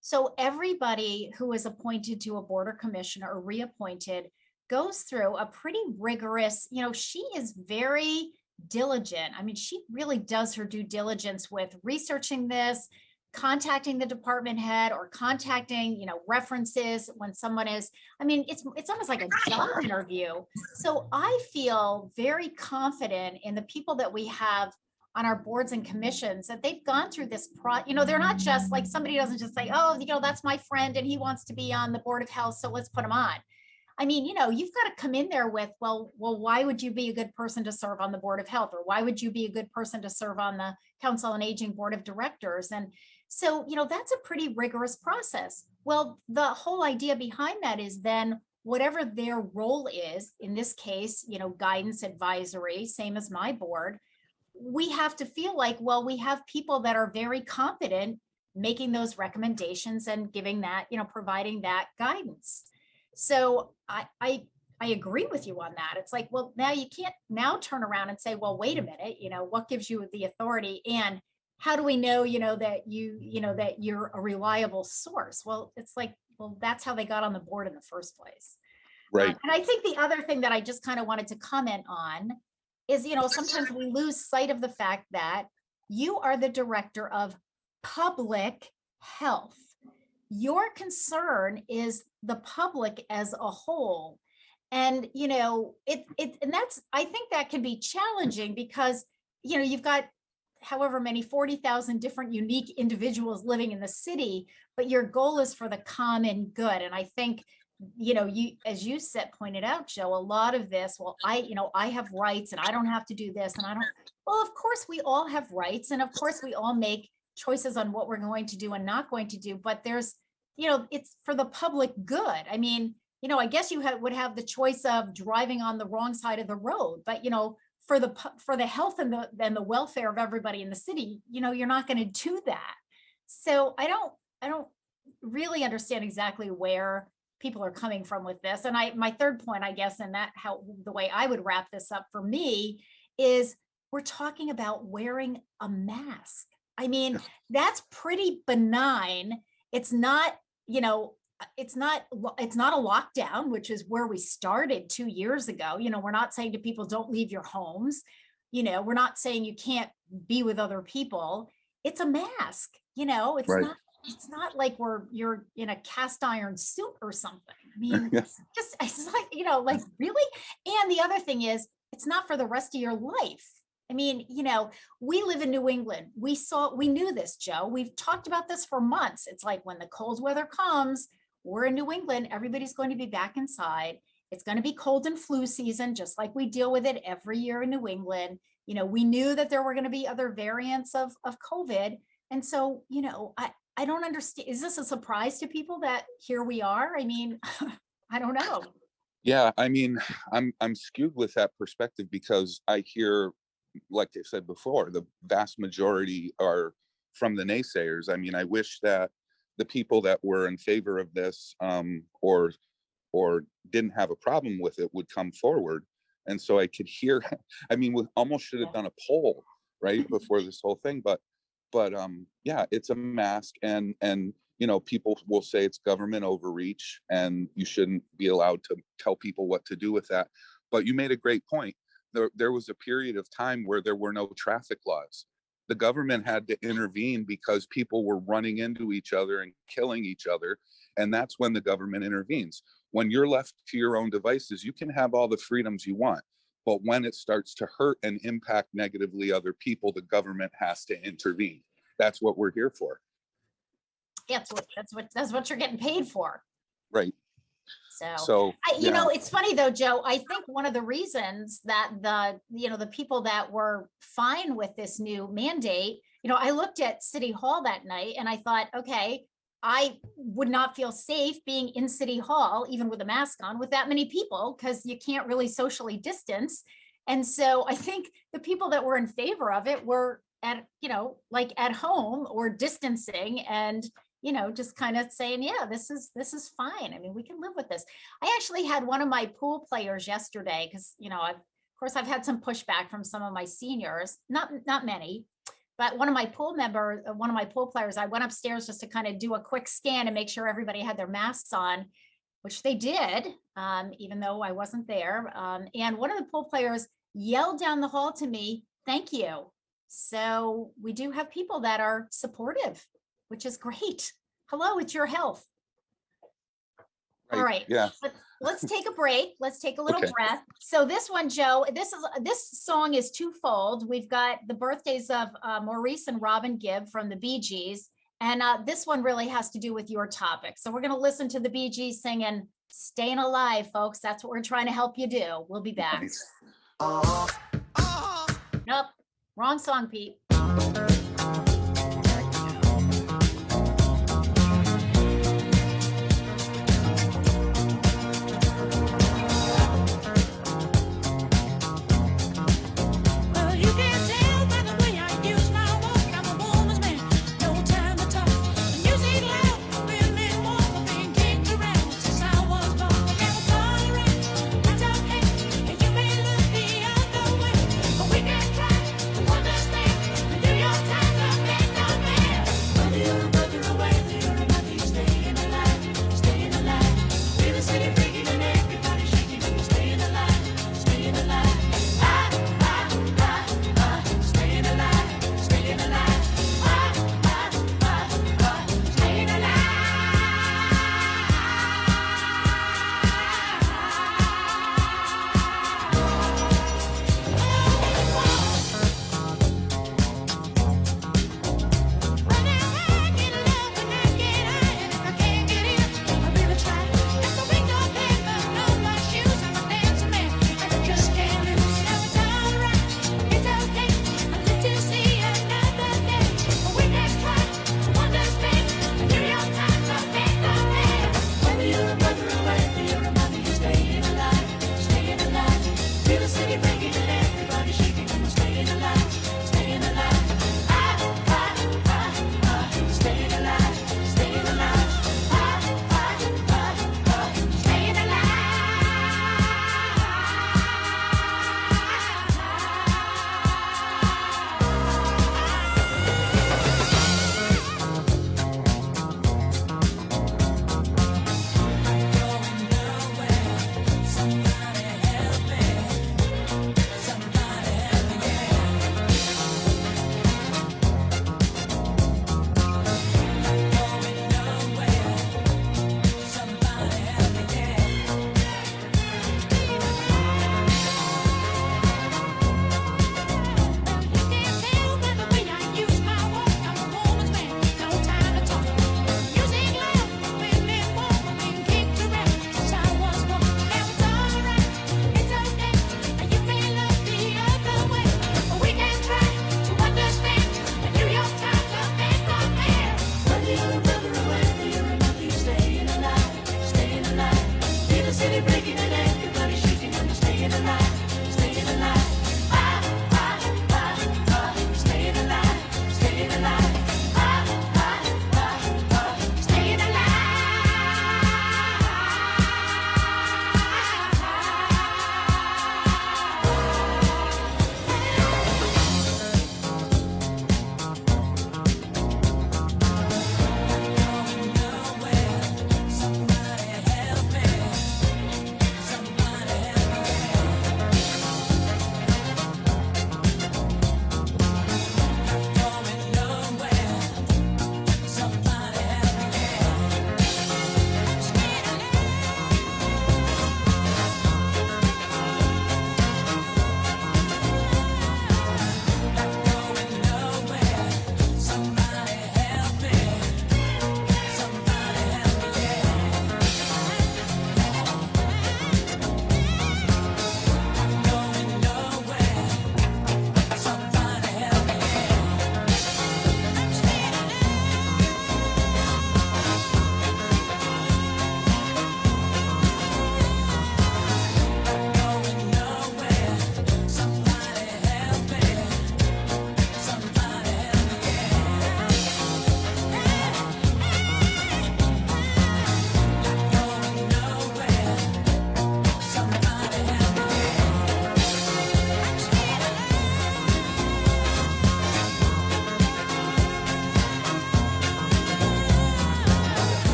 So everybody who is appointed to a board or commission or reappointed goes through a pretty rigorous, she is very diligent. She really does her due diligence with researching this, contacting the department head or contacting, references when someone is, it's almost like a job interview. So I feel very confident in the people that we have on our boards and commissions that they've gone through this they're not just like, somebody doesn't just say, oh, that's my friend and he wants to be on the Board of Health, so let's put him on. You've got to come in there with, well, why would you be a good person to serve on the Board of Health? Or why would you be a good person to serve on the Council on Aging Board of Directors? And so, that's a pretty rigorous process. Well, the whole idea behind that is then whatever their role is, in this case, guidance, advisory, same as my board, we have to feel like, well, we have people that are very competent making those recommendations and giving that, providing that guidance. So I agree with you on that. It's like, well, now you can't now turn around and say, well, wait a minute, what gives you the authority and how do we know, that that you're a reliable source? Well, it's like, well, that's how they got on the board in the first place. Right. And I think the other thing that I just kind of wanted to comment on is, sometimes we lose sight of the fact that you are the director of public health. Your concern is the public as a whole. And, and that's, I think that can be challenging because you've got however many 40,000 different unique individuals living in the city, but your goal is for the common good. And I think, you, as you said, pointed out, Joe, a lot of this, well, I have rights and I don't have to do this. And well, of course we all have rights. And of course we all make choices on what we're going to do and not going to do, but there's, it's for the public good. I mean, I guess you would have the choice of driving on the wrong side of the road, but for the health and the welfare of everybody in the city, you're not going to do that. So I don't really understand exactly where people are coming from with this. And my third point, I guess, and the way I would wrap this up for me is we're talking about wearing a mask. I mean, that's pretty benign. It's not, it's not a lockdown, which is where we started 2 years ago. We're not saying to people, don't leave your homes. We're not saying you can't be with other people. It's a mask, it's Right. not, it's not like you're in a cast iron suit or something. I mean, it's like, like really? And the other thing is, it's not for the rest of your life. I mean, we live in New England. We knew this, Joe. We've talked about this for months. It's like when the cold weather comes, we're in New England, everybody's going to be back inside. It's going to be cold and flu season, just like we deal with it every year in New England. We knew that there were going to be other variants of COVID. And so, I don't understand. Is this a surprise to people that here we are? I mean, I don't know. Yeah, I mean, I'm skewed with that perspective because I hear, like I said before, the vast majority are from the naysayers. I mean, I wish that the people that were in favor of this or didn't have a problem with it would come forward. And so I could hear, I mean, we almost should have done a poll right before this whole thing, but yeah, it's a mask and people will say it's government overreach and you shouldn't be allowed to tell people what to do with that. But you made a great point. There was a period of time where there were no traffic laws. The government had to intervene because people were running into each other and killing each other. And that's when the government intervenes. When you're left to your own devices, you can have all the freedoms you want. But when it starts to hurt and impact negatively other people, the government has to intervene. That's what we're here for. Yeah, that's what you're getting paid for. Right. So it's funny though, Joe, I think one of the reasons that the people that were fine with this new mandate, I looked at City Hall that night and I thought, okay, I would not feel safe being in City Hall, even with a mask on, with that many people, because you can't really socially distance. And so I think the people that were in favor of it were at home or distancing and, just kind of saying, yeah, this is fine. I mean, we can live with this. I actually had one of my pool players yesterday because, of course, I've had some pushback from some of my seniors, not many. But one of my pool players, I went upstairs just to kind of do a quick scan and make sure everybody had their masks on, which they did, even though I wasn't there. And one of the pool players yelled down the hall to me, "Thank you." So we do have people that are supportive, which is great. Hello, it's your health. All right. Yeah. Let's take a break. Let's take a little Okay. breath. So this one, Joe, this song is twofold. We've got the birthdays of Maurice and Robin Gibb from the Bee Gees. And this one really has to do with your topic. So we're going to listen to the Bee Gees singing "Staying Alive," folks. That's what we're trying to help you do. We'll be back. Nice. Nope. Wrong song, Pete. Well, you can tell by the way I use my walk. I'm a woman's man, no time to talk. The music loud, feeling warm, being kicked around since I was born. Never tolerate, I don't hate, and you may look the other way, but we can try to understand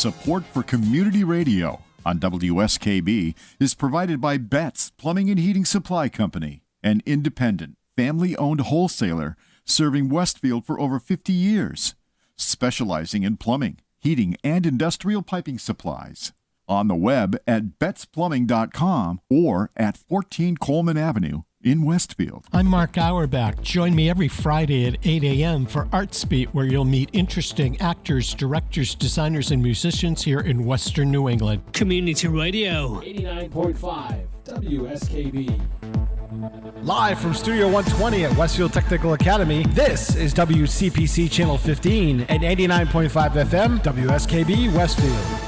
Support for community radio on WSKB is provided by Betts Plumbing and Heating Supply Company, an independent, family-owned wholesaler serving Westfield for over 50 years, specializing in plumbing, heating, and industrial piping supplies. On the web at bettsplumbing.com or at 14 Coleman Avenue in Westfield. I'm Mark Auerbach. Join me every Friday at 8 a.m. for Arts Beat, where you'll meet interesting actors, directors, designers, and musicians here in Western New England. Community Radio. 89.5 WSKB. Live from Studio 120 at Westfield Technical Academy, this is WCPC Channel 15 and 89.5 FM WSKB Westfield.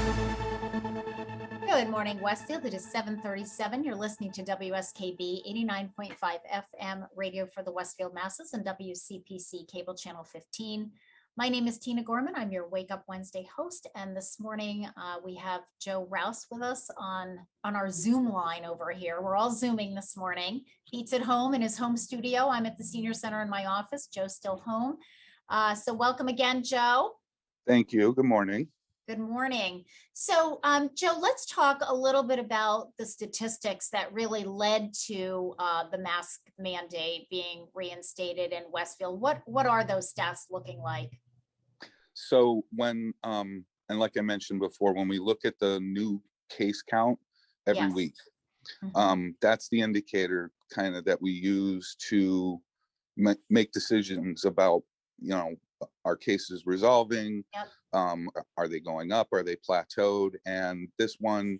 Good morning, Westfield. It is 7:37. You're listening to WSKB 89.5 FM radio for the Westfield masses and WCPC cable channel 15. My name is Tina Gorman. I'm your Wake Up Wednesday host. And this morning we have Joe Rouse with us on our Zoom line over here. We're all Zooming this morning. Pete's at home in his home studio. I'm at the Senior Center in my office. Joe's still home. So welcome again, Joe. Thank you. Good morning. Good morning. So, Joe, let's talk a little bit about the statistics that really led to the mask mandate being reinstated in Westfield. What are those stats looking like? So when, and like I mentioned before, when we look at the new case count every Yes. week, that's the indicator kind of that we use to make decisions about, are cases resolving? Yep. Are they going up? Are they plateaued? And this one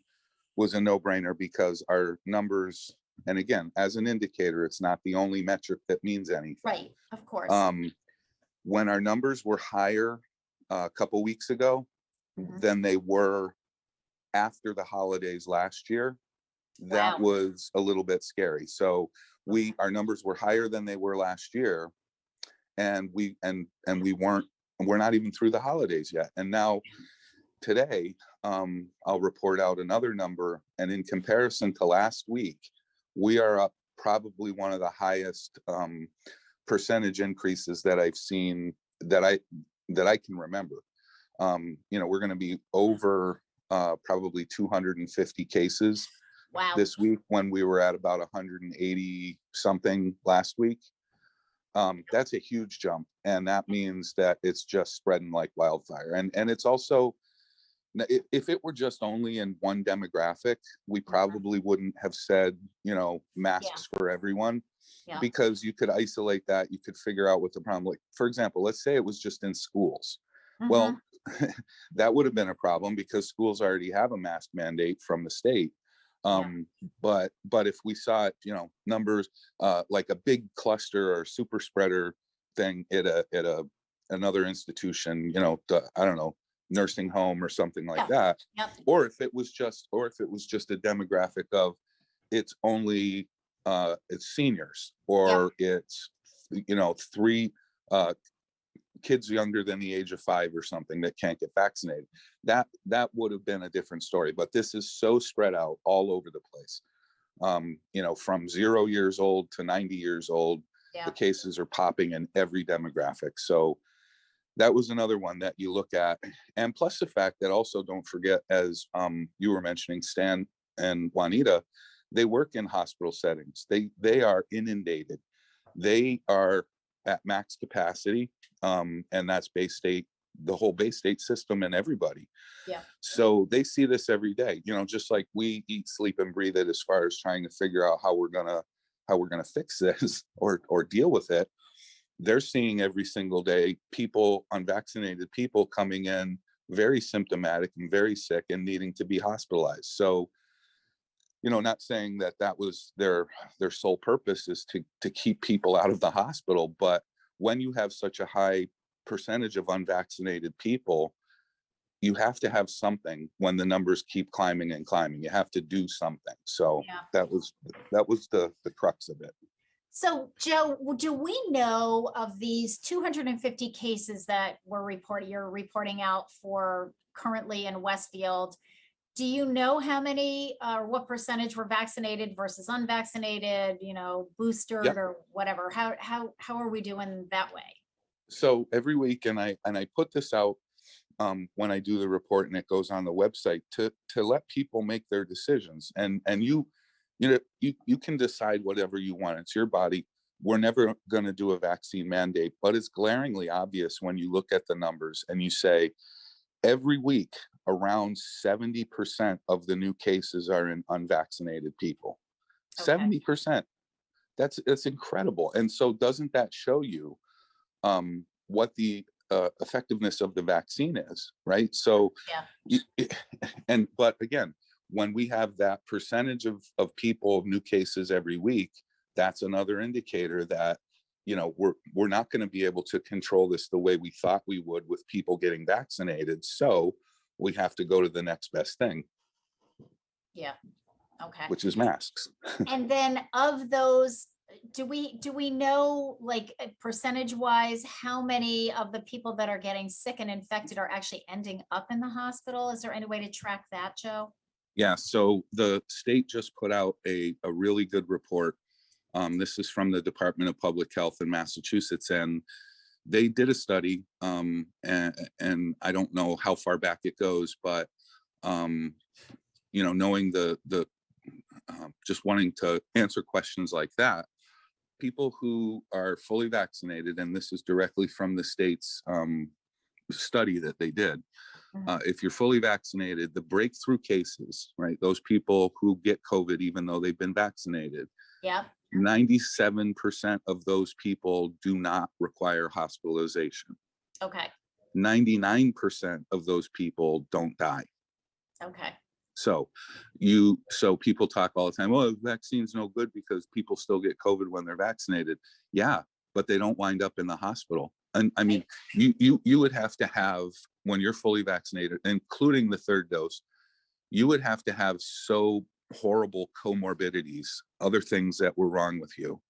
was a no-brainer because our numbers, and again, as an indicator, it's not the only metric that means anything. Right, of course. When our numbers were higher a couple weeks ago than they were after the holidays last year, that was a little bit scary. So our numbers were higher than they were last year, and we're not even through the holidays yet. And now today, I'll report out another number. And in comparison to last week, we are up probably one of the highest percentage increases that I've seen that I can remember. We're going to be over probably 250 cases this week when we were at about 180 something last week. That's a huge jump, and that means that it's just spreading like wildfire. And it's also, if it were just only in one demographic, we probably wouldn't have said, masks for everyone, because you could isolate that. You could figure out what the problem, like, for example, let's say it was just in schools. Well, that would have been a problem because schools already have a mask mandate from the state. But if we saw it, numbers like a big cluster or super spreader thing at another institution, I don't know, nursing home or something like that, or if it was just a demographic of it's only it's seniors, or it's 3 kids younger than the age of 5 or something that can't get vaccinated, that would have been a different story. But this is so spread out all over the place. From 0 years old to 90 years old, the cases are popping in every demographic. So that was another one that you look at. And plus the fact that also, don't forget, as you were mentioning, Stan and Juanita, they work in hospital settings. They are inundated. They are at max capacity, and that's Bay State, the whole Bay State system, and everybody. So they see this every day, just like we eat, sleep, and breathe it as far as trying to figure out how we're gonna fix this or deal with it. They're seeing every single day unvaccinated people coming in very symptomatic and very sick and needing to be hospitalized. So, not saying that was their sole purpose is to keep people out of the hospital, but when you have such a high percentage of unvaccinated people, you have to have something. When the numbers keep climbing and climbing, you have to do something. So that was the crux of it. So, Joe, do we know of these 250 cases that you're reporting out for currently in Westfield? Do you know how many or what percentage were vaccinated versus unvaccinated, boosted or whatever? How are we doing that way? So every week, and I put this out when I do the report and it goes on the website to let people make their decisions. And you know, you can decide whatever you want. It's your body. We're never going to do a vaccine mandate, but it's glaringly obvious when you look at the numbers and you say every week around 70% of the new cases are in unvaccinated people. 70%. That's incredible. And so doesn't that show you what the effectiveness of the vaccine is, right? So, but again, when we have that percentage of people, of new cases every week, that's another indicator that, you know, we're not going to be able to control this the way we thought we would with people getting vaccinated. So we have to go to the next best thing. Yeah. Okay. Which is masks. And then of those, do we know, like, percentage wise, how many of the people that are getting sick and infected are actually ending up in the hospital? Is there any way to track that, Joe? Yeah, so the state just put out a really good report. This is from the Department of Public Health in Massachusetts, and they did a study, and I don't know how far back it goes, but you know, knowing the just wanting to answer questions like that, people who are fully vaccinated, and this is directly from the state's study that they did. If you're fully vaccinated, the breakthrough cases, right? Those people who get COVID, even though they've been vaccinated, 97% of those people do not require hospitalization. Okay. 99% of those people don't die. Okay. So people talk all the time, oh, vaccine's no good because people still get COVID when they're vaccinated. Yeah, but they don't wind up in the hospital. And I mean, you would have to have, when you're fully vaccinated, including the third dose, you would have to have so horrible comorbidities, other things that were wrong with you,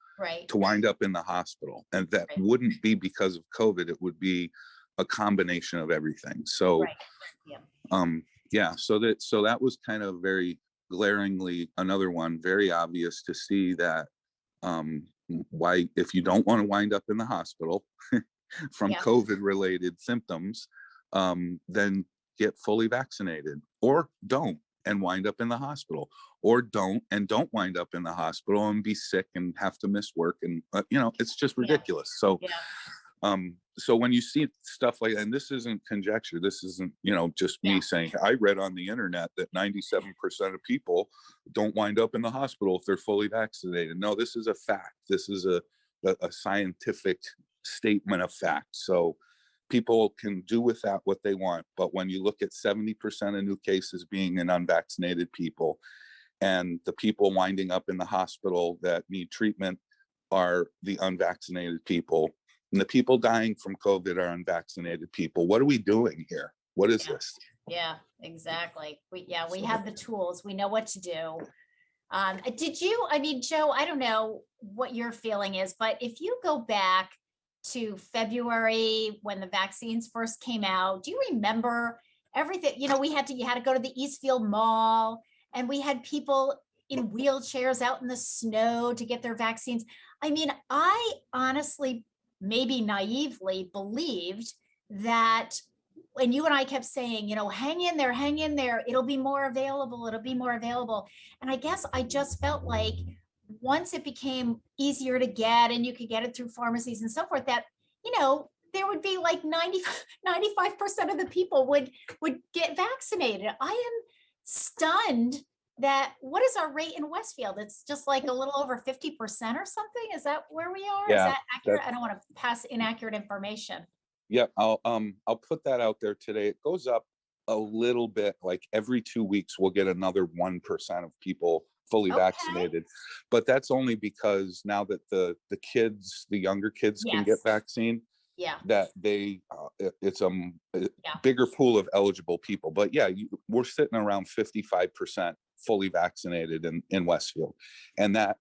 to wind up in the hospital. And that wouldn't be because of COVID. It would be a combination of everything. So, yeah, so that was kind of very glaringly another one, very obvious to see that why, if you don't want to wind up in the hospital from COVID related symptoms, then get fully vaccinated, or don't and wind up in the hospital, or don't wind up in the hospital and be sick and have to miss work. And you know, it's just ridiculous. So so when you see stuff like, and this isn't conjecture, this isn't, you know, just me saying, I read on the internet that 97% of people don't wind up in the hospital if they're fully vaccinated. No, this is a fact. This is a scientific statement of fact. So people can do with that what they want. But when you look at 70% of new cases being in unvaccinated people, and the people winding up in the hospital that need treatment are the unvaccinated people, and the people dying from COVID are unvaccinated people, what are we doing here? What is this? Yeah, exactly. We have the tools. We know what to do. I mean, Joe, I don't know what your feeling is, but if you go back to February when the vaccines first came out, do you remember everything? You know, you had to go to the Eastfield Mall, and we had people in wheelchairs out in the snow to get their vaccines. I mean, I honestly, maybe naively, believed that, and you and I kept saying, you know, hang in there, it'll be more available. And I guess I just felt like once it became easier to get, and you could get it through pharmacies and so forth, that, you know, there would be like 95% of the people would get vaccinated. I am stunned that, what is our rate in Westfield? It's just like a little over 50% or something. Is that where we are? Yeah, is that accurate? I don't want to pass inaccurate information. Yeah, I'll put that out there today. It goes up a little bit, like every 2 weeks we'll get another 1% of people fully vaccinated, but that's only because now that the kids, the younger kids can get vaccine, that they it's a bigger pool of eligible people. But yeah, we're sitting around 55% fully vaccinated in Westfield, and that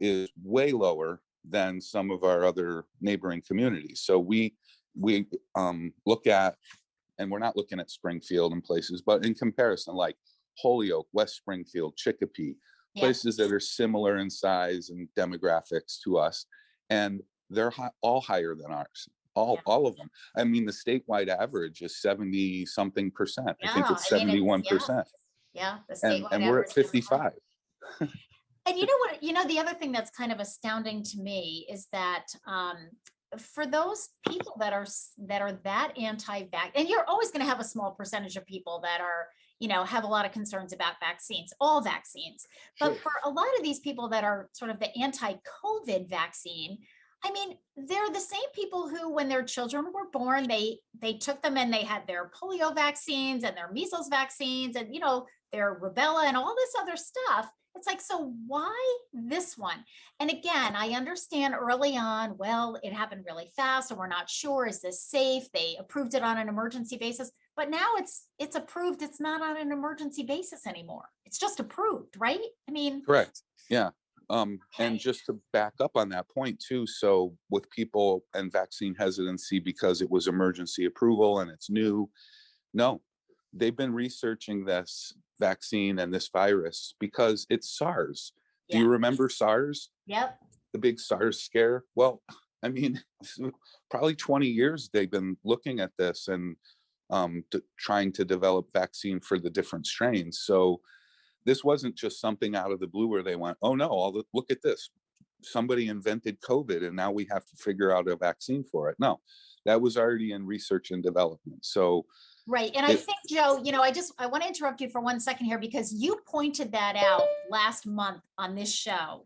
is way lower than some of our other neighboring communities. So we look at, and we're not looking at Springfield and places, but in comparison, like Holyoke, West Springfield, Chicopee, places that are similar in size and demographics to us, and they're all higher than ours. all of them. I mean, the statewide average is 70 something percent. I think Yeah, it's I mean, 71%. Yeah, the And statewide we're at average is high. 55. And you know what, the other thing that's kind of astounding to me is that for those people that are that anti-vax, and you're always going to have a small percentage of people that are, have a lot of concerns about vaccines, all vaccines. But for a lot of these people that are sort of the anti-COVID vaccine, I mean, they're the same people who, when their children were born, they took them and they had their polio vaccines and their measles vaccines and, their rubella and all this other stuff. It's like, so why this one? And again, I understand early on, well, it happened really fast and we're not sure, is this safe? They approved it on an emergency basis, but now it's approved. It's not on an emergency basis anymore. It's just approved, right? I mean, correct. Yeah. And just to back up on that point too, so with people and vaccine hesitancy because it was emergency approval and it's new, no, they've been researching this vaccine and this virus because it's SARS. Do you remember SARS? Yep. The big SARS scare? Well, I mean, probably 20 years they've been looking at this and trying to develop vaccine for the different strains. So this wasn't just something out of the blue where they went, oh no, look at this. Somebody invented COVID and now we have to figure out a vaccine for it. No, that was already in research and development. So right. And I think, Joe, I want to interrupt you for 1 second here because you pointed that out last month on this show.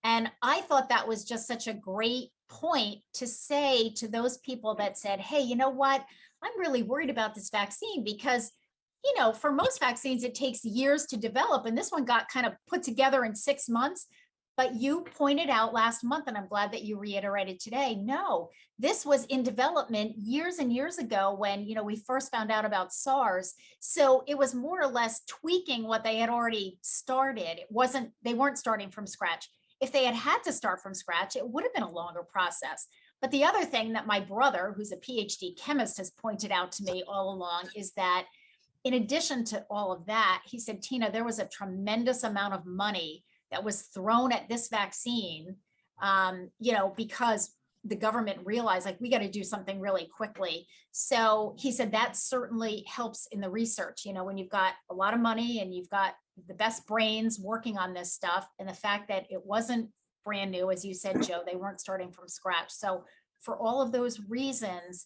And I thought that was just such a great point to say to those people that said, hey, you know what? I'm really worried about this vaccine because, for most vaccines, it takes years to develop. And this one got kind of put together in 6 months. But you pointed out last month, and I'm glad that you reiterated today, no, this was in development years and years ago when, we first found out about SARS. So it was more or less tweaking what they had already started. They weren't starting from scratch. If they had to start from scratch, it would have been a longer process. But the other thing that my brother, who's a PhD chemist, has pointed out to me all along is that in addition to all of that, he said, Tina, there was a tremendous amount of money that was thrown at this vaccine, because the government realized like we got to do something really quickly. So he said that certainly helps in the research, when you've got a lot of money and you've got the best brains working on this stuff, and the fact that it wasn't brand new, as you said, Joe, they weren't starting from scratch. So for all of those reasons,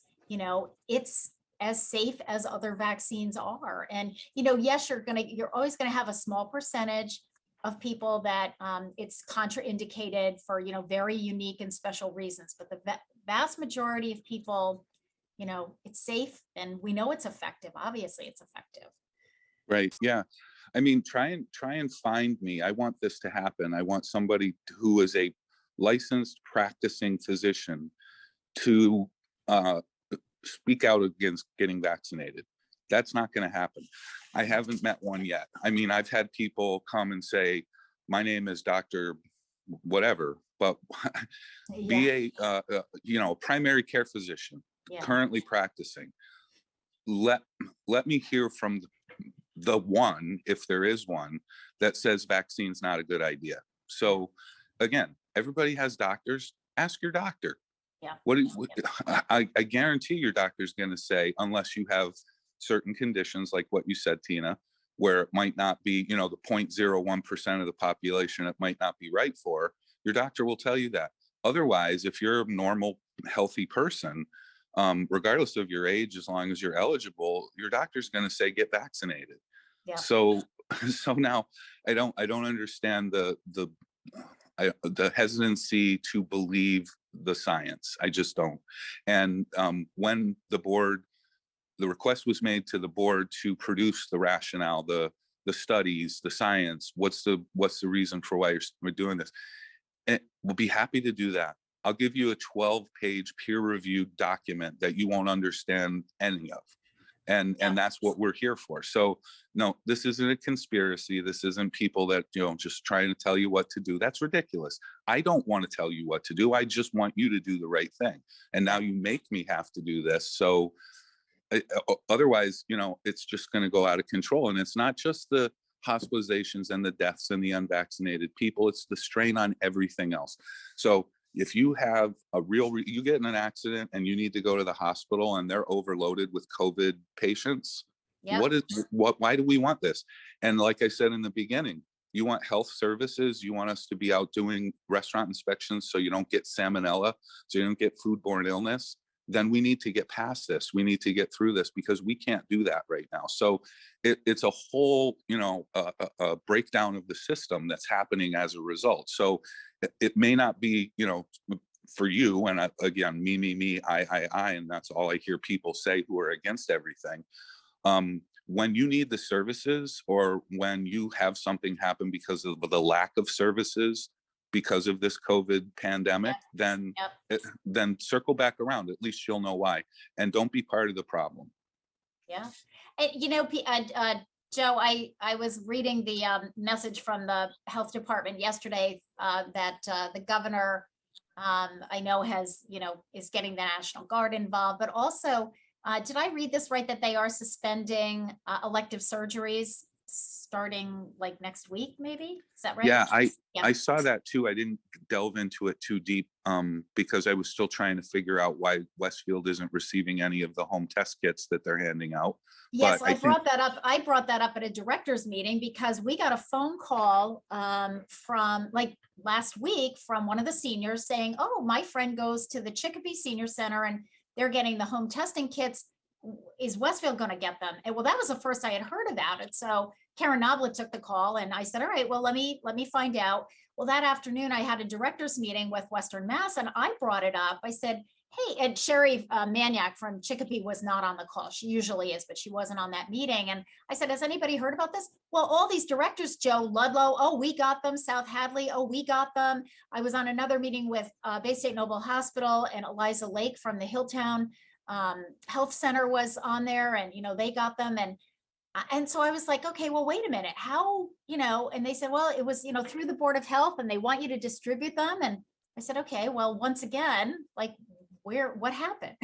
it's as safe as other vaccines are. And, yes, you're always going to have a small percentage of people that it's contraindicated for, very unique and special reasons. But the vast majority of people, it's safe and we know it's effective. Obviously, it's effective. Right. Yeah. I mean, try and find me. I want this to happen. I want somebody who is a licensed practicing physician to speak out against getting vaccinated. That's not going to happen. I haven't met one yet. I mean, I've had people come and say, my name is Dr. whatever, but be a primary care physician, currently practicing. Let me hear from the one, if there is one, that says vaccine's not a good idea. So again, everybody has doctors. Ask your doctor. Yeah. I guarantee your doctor's going to say, unless you have certain conditions like what you said, Tina, where it might not be, the 0.01% of the population it might not be right for, your doctor will tell you that. Otherwise, if you're a normal, healthy person, regardless of your age, as long as you're eligible, your doctor's going to say, get vaccinated. Yeah. So now I don't understand the hesitancy to believe the science. I just don't. And when the request was made to the board to produce the rationale, the studies, the science, what's the reason for why we're doing this? And we'll be happy to do that. I'll give you a 12-page peer-reviewed document that you won't understand any of. And that's what we're here for. So no, this isn't a conspiracy. This isn't people that, just trying to tell you what to do. That's ridiculous. I don't want to tell you what to do. I just want you to do the right thing. And now you make me have to do this. So otherwise, it's just going to go out of control. And it's not just the hospitalizations and the deaths and the unvaccinated people. It's the strain on everything else. So, if you have a you get in an accident and you need to go to the hospital and they're overloaded with COVID patients, why do we want this? And like I said in the beginning, you want health services, you want us to be out doing restaurant inspections so you don't get salmonella, so you don't get foodborne illness, then we need to get past this. We need to get through this, because we can't do that right now. So it's a whole, a breakdown of the system that's happening as a result. So it may not be, for you, and again, me, I, and that's all I hear people say who are against everything. When you need the services, or when you have something happen because of the lack of services because of this COVID pandemic, then circle back around. At least you'll know why, and don't be part of the problem. Yeah. And, Joe, I was reading the message from the health department yesterday that the governor, I know is getting the National Guard involved, but also, did I read this right, that they are suspending elective surgeries starting like next week, maybe? Is that right? Yeah, I saw that too. I didn't delve into it too deep because I was still trying to figure out why Westfield isn't receiving any of the home test kits that they're handing out. Yes, I brought that up. I brought that up at a director's meeting because we got a phone call from like last week from one of the seniors saying, oh, my friend goes to the Chicopee Senior Center and they're getting the home testing kits. Is Westfield going to get them? And well, that was the first I had heard about it. So Karen Noblet took the call and I said, all right, well, let me find out. Well, that afternoon I had a director's meeting with Western Mass and I brought it up. I said, hey, and Sherry Maniac from Chicopee was not on the call. She usually is, but she wasn't on that meeting. And I said, has anybody heard about this? Well, all these directors, Joe Ludlow, oh, we got them. South Hadley, oh, we got them. I was on another meeting with Bay State Noble Hospital, and Eliza Lake from the Hilltown Health Center was on there, and they got them. And so I was like, okay, well, wait a minute, how, and they said, well, it was, through the Board of Health and they want you to distribute them. And I said, okay, well, once again, like, what happened?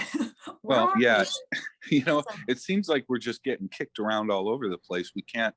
Well, yeah, it seems like we're just getting kicked around all over the place. We can't,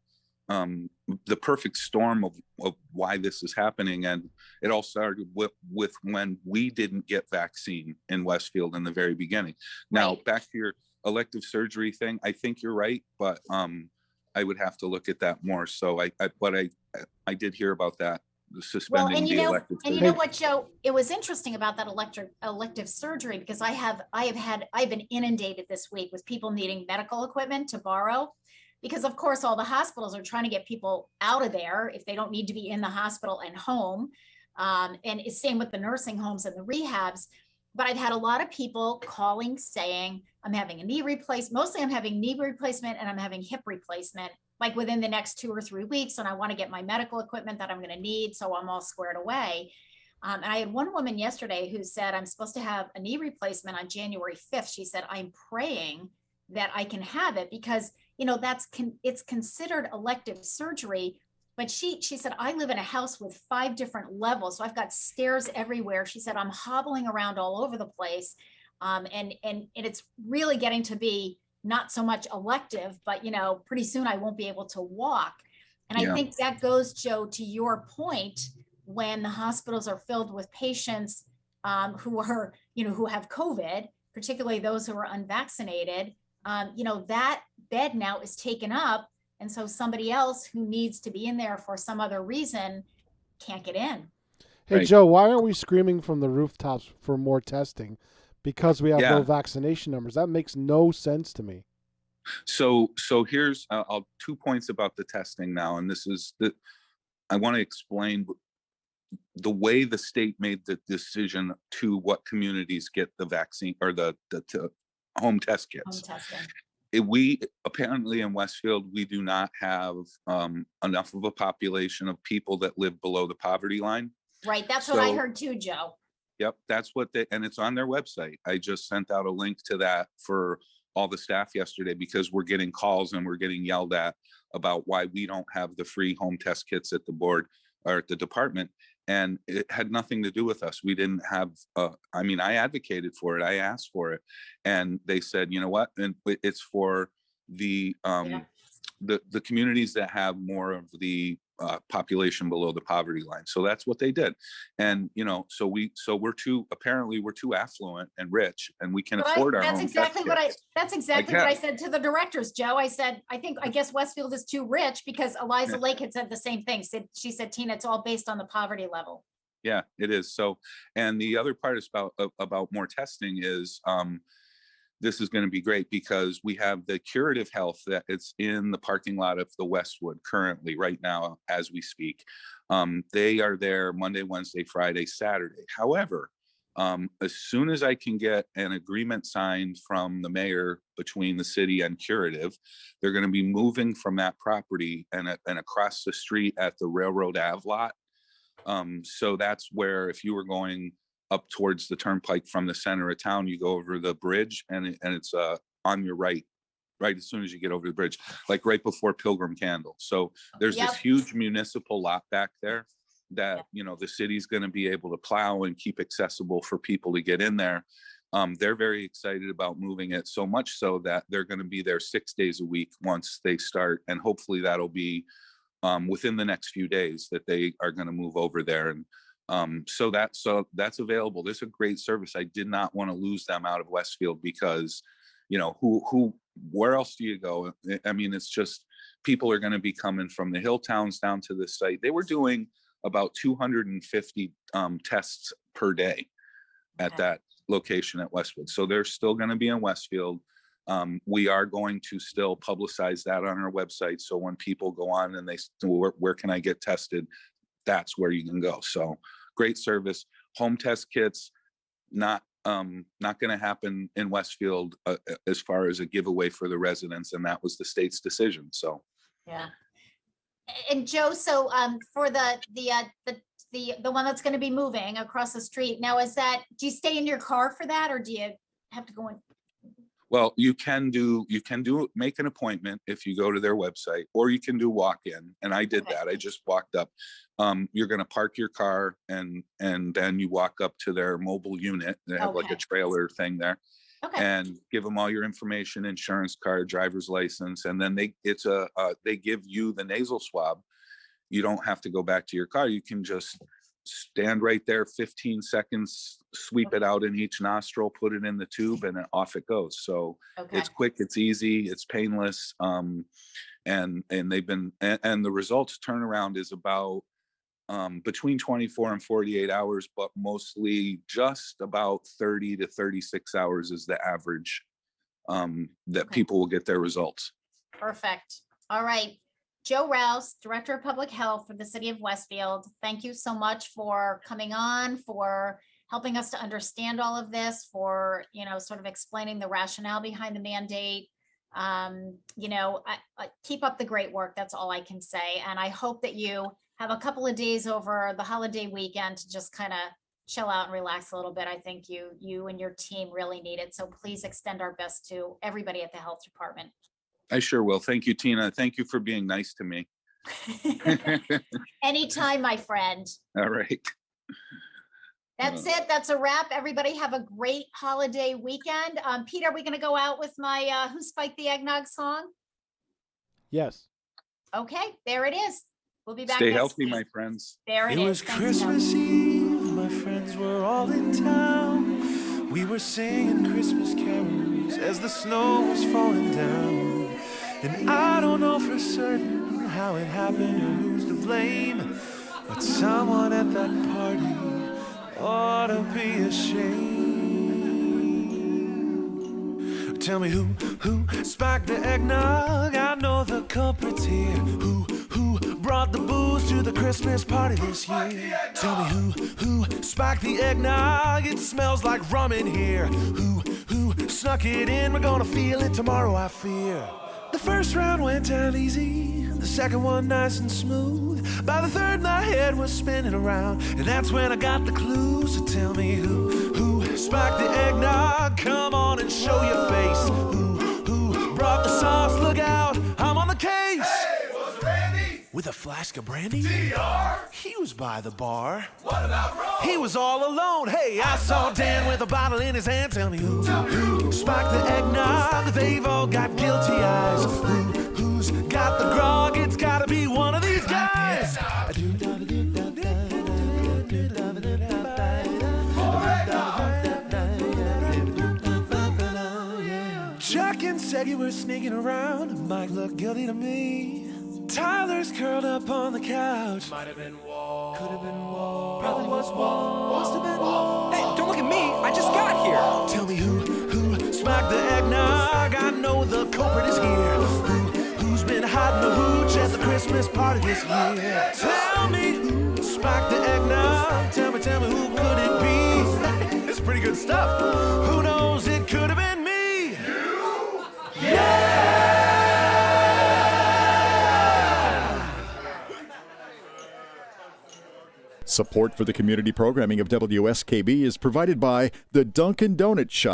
the perfect storm of why this is happening. And it all started with when we didn't get vaccine in Westfield in the very beginning. Now, back to your elective surgery thing, I think you're right, but I would have to look at that more. So I did hear about that. Suspending the elective surgery. And you know what, Joe? It was interesting about that elective surgery because I've been inundated this week with people needing medical equipment to borrow, because of course all the hospitals are trying to get people out of there if they don't need to be in the hospital and home, and it's same with the nursing homes and the rehabs. But I've had a lot of people calling saying I'm having a knee replacement. Mostly I'm having knee replacement and I'm having hip replacement, like within the next 2 or 3 weeks. And I want to get my medical equipment that I'm going to need, so I'm all squared away. And I had one woman yesterday who said, I'm supposed to have a knee replacement on January 5th. She said, I'm praying that I can have it because, it's considered elective surgery. But she said, I live in a house with 5 different levels. So I've got stairs everywhere. She said, I'm hobbling around all over the place. And it's really getting to be not so much elective, but, pretty soon I won't be able to walk. And I think that goes, Joe, to your point, when the hospitals are filled with patients who are, who have COVID, particularly those who are unvaccinated, that bed now is taken up. And so somebody else who needs to be in there for some other reason can't get in. Hey, Joe, why aren't we screaming from the rooftops for more testing? Because we have low vaccination numbers. That makes no sense to me. So here's 2 points about the testing now. And this is I want to explain the way the state made the decision to what communities get the vaccine or the home test kits. Home testing. We apparently in Westfield, we do not have enough of a population of people that live below the poverty line. Right. That's what I heard too, Joe. Yep. That's what and it's on their website. I just sent out a link to that for all the staff yesterday because we're getting calls and we're getting yelled at about why we don't have the free home test kits at the board or at the department. And it had nothing to do with us. We didn't have, I advocated for it. I asked for it. And they said, you know what? And it's for the communities that have more of the population below the poverty line. So that's what they did. And, so we're too affluent and rich, and we can afford our that's own exactly test what kits. that's exactly what I said to the directors, Joe. I guess Westfield is too rich, because Eliza Lake had said the same thing. She said, Tina, it's all based on the poverty level. Yeah, it is. So, and the other part is about more testing is, this is going to be great because we have the curative health that it's in the parking lot of the Westwood currently right now as we speak. They are there Monday, Wednesday, Friday, Saturday. However, as soon as I can get an agreement signed from the mayor between the city and curative, they're going to be moving from that property and across the street at the Railroad Ave lot. So that's where, if you were going up towards the turnpike from the center of town, you go over the bridge, and it's on your right as soon as you get over the bridge, like right before Pilgrim Candle. So there's this huge municipal lot back there that, the city's going to be able to plow and keep accessible for people to get in there. They're very excited about moving it, so much so that they're going to be there 6 days a week once they start. And hopefully that'll be within the next few days that they are going to move over there. And so that's available. This is a great service. I did not want to lose them out of Westfield because, where else do you go? I mean, it's just, people are going to be coming from the hill towns down to the site. They were doing about 250 tests per day at that location at Westwood. So they're still going to be in Westfield. We are going to still publicize that on our website. So when people go on and they say, where can I get tested? That's where you can go. So great service. Home test kits, not going to happen in Westfield as far as a giveaway for the residents. And that was the state's decision. So, yeah. And Joe, so for the one that's going to be moving across the street now, do you stay in your car for that, or do you have to go in? Well, you can make an appointment if you go to their website, or you can do walk-in. And I did that. I just walked up. You're going to park your car and then you walk up to their mobile unit. They have like a trailer thing there, and give them all your information, insurance card, driver's license. And then they give you the nasal swab. You don't have to go back to your car. You can just stand right there, 15 seconds, sweep it out in each nostril, put it in the tube, and off it goes. So it's quick, it's easy, it's painless. And they've been, and the results turnaround is about between 24 and 48 hours, but mostly just about 30 to 36 hours is the average that people will get their results. Perfect. All right. Joe Rouse, Director of Public Health for the City of Westfield, thank you so much for coming on, for helping us to understand all of this, for, sort of explaining the rationale behind the mandate. Keep up the great work. That's all I can say. And I hope that you have a couple of days over the holiday weekend to just kind of chill out and relax a little bit. I think you and your team really need it. So please extend our best to everybody at the health department. I sure will. Thank you, Tina. Thank you for being nice to me. Anytime, my friend. All right. That's it. That's a wrap. Everybody have a great holiday weekend. Pete, are we going to go out with my Who Spiked the Eggnog song? Yes. Okay, there it is. We'll be back. Stay healthy, my friends. There it is. It was Christmas Eve. My friends were all in town. We were singing Christmas carols as the snow was falling down. And I don't know for certain how it happened or who's to blame, but someone at that party ought to be ashamed. Tell me who spiked the eggnog? I know the culprit's here. Who brought the booze to the Christmas party this year? Tell me who spiked the eggnog? It smells like rum in here. Who snuck it in? We're gonna feel it tomorrow, I fear. The first round went down easy, the second one nice and smooth. By the third, my head was spinning around, and that's when I got the clue. So tell me who spiked the eggnog? Come on and show your face. Who brought the sauce? Look out, I'm on the case. Hey, was Randy? With a flask of brandy? DR? He was by the bar. What about Rome? He was all alone. Hey, I saw Dan with a bottle in his hand. Tell me who spiked the eggnog? They've all got guilty eyes. Who's got the grog? It's gotta be one of these guys. Maggie were sneaking around. Mike looked guilty to me. Tyler's curled up on the couch. Might have been Walt. Could have been Walt. Probably was Walt. Must have been Walt. Hey, don't look at me. I just got here. Tell me who smacked the eggnog. I know the culprit is here. Who's been hiding the hooch at the Christmas party this year? Tell me who smacked the eggnog. Tell me who could it be? It's pretty good stuff. Who knows? It could have been me. Yeah! Support for the community programming of WSKB is provided by the Dunkin' Donut Shop.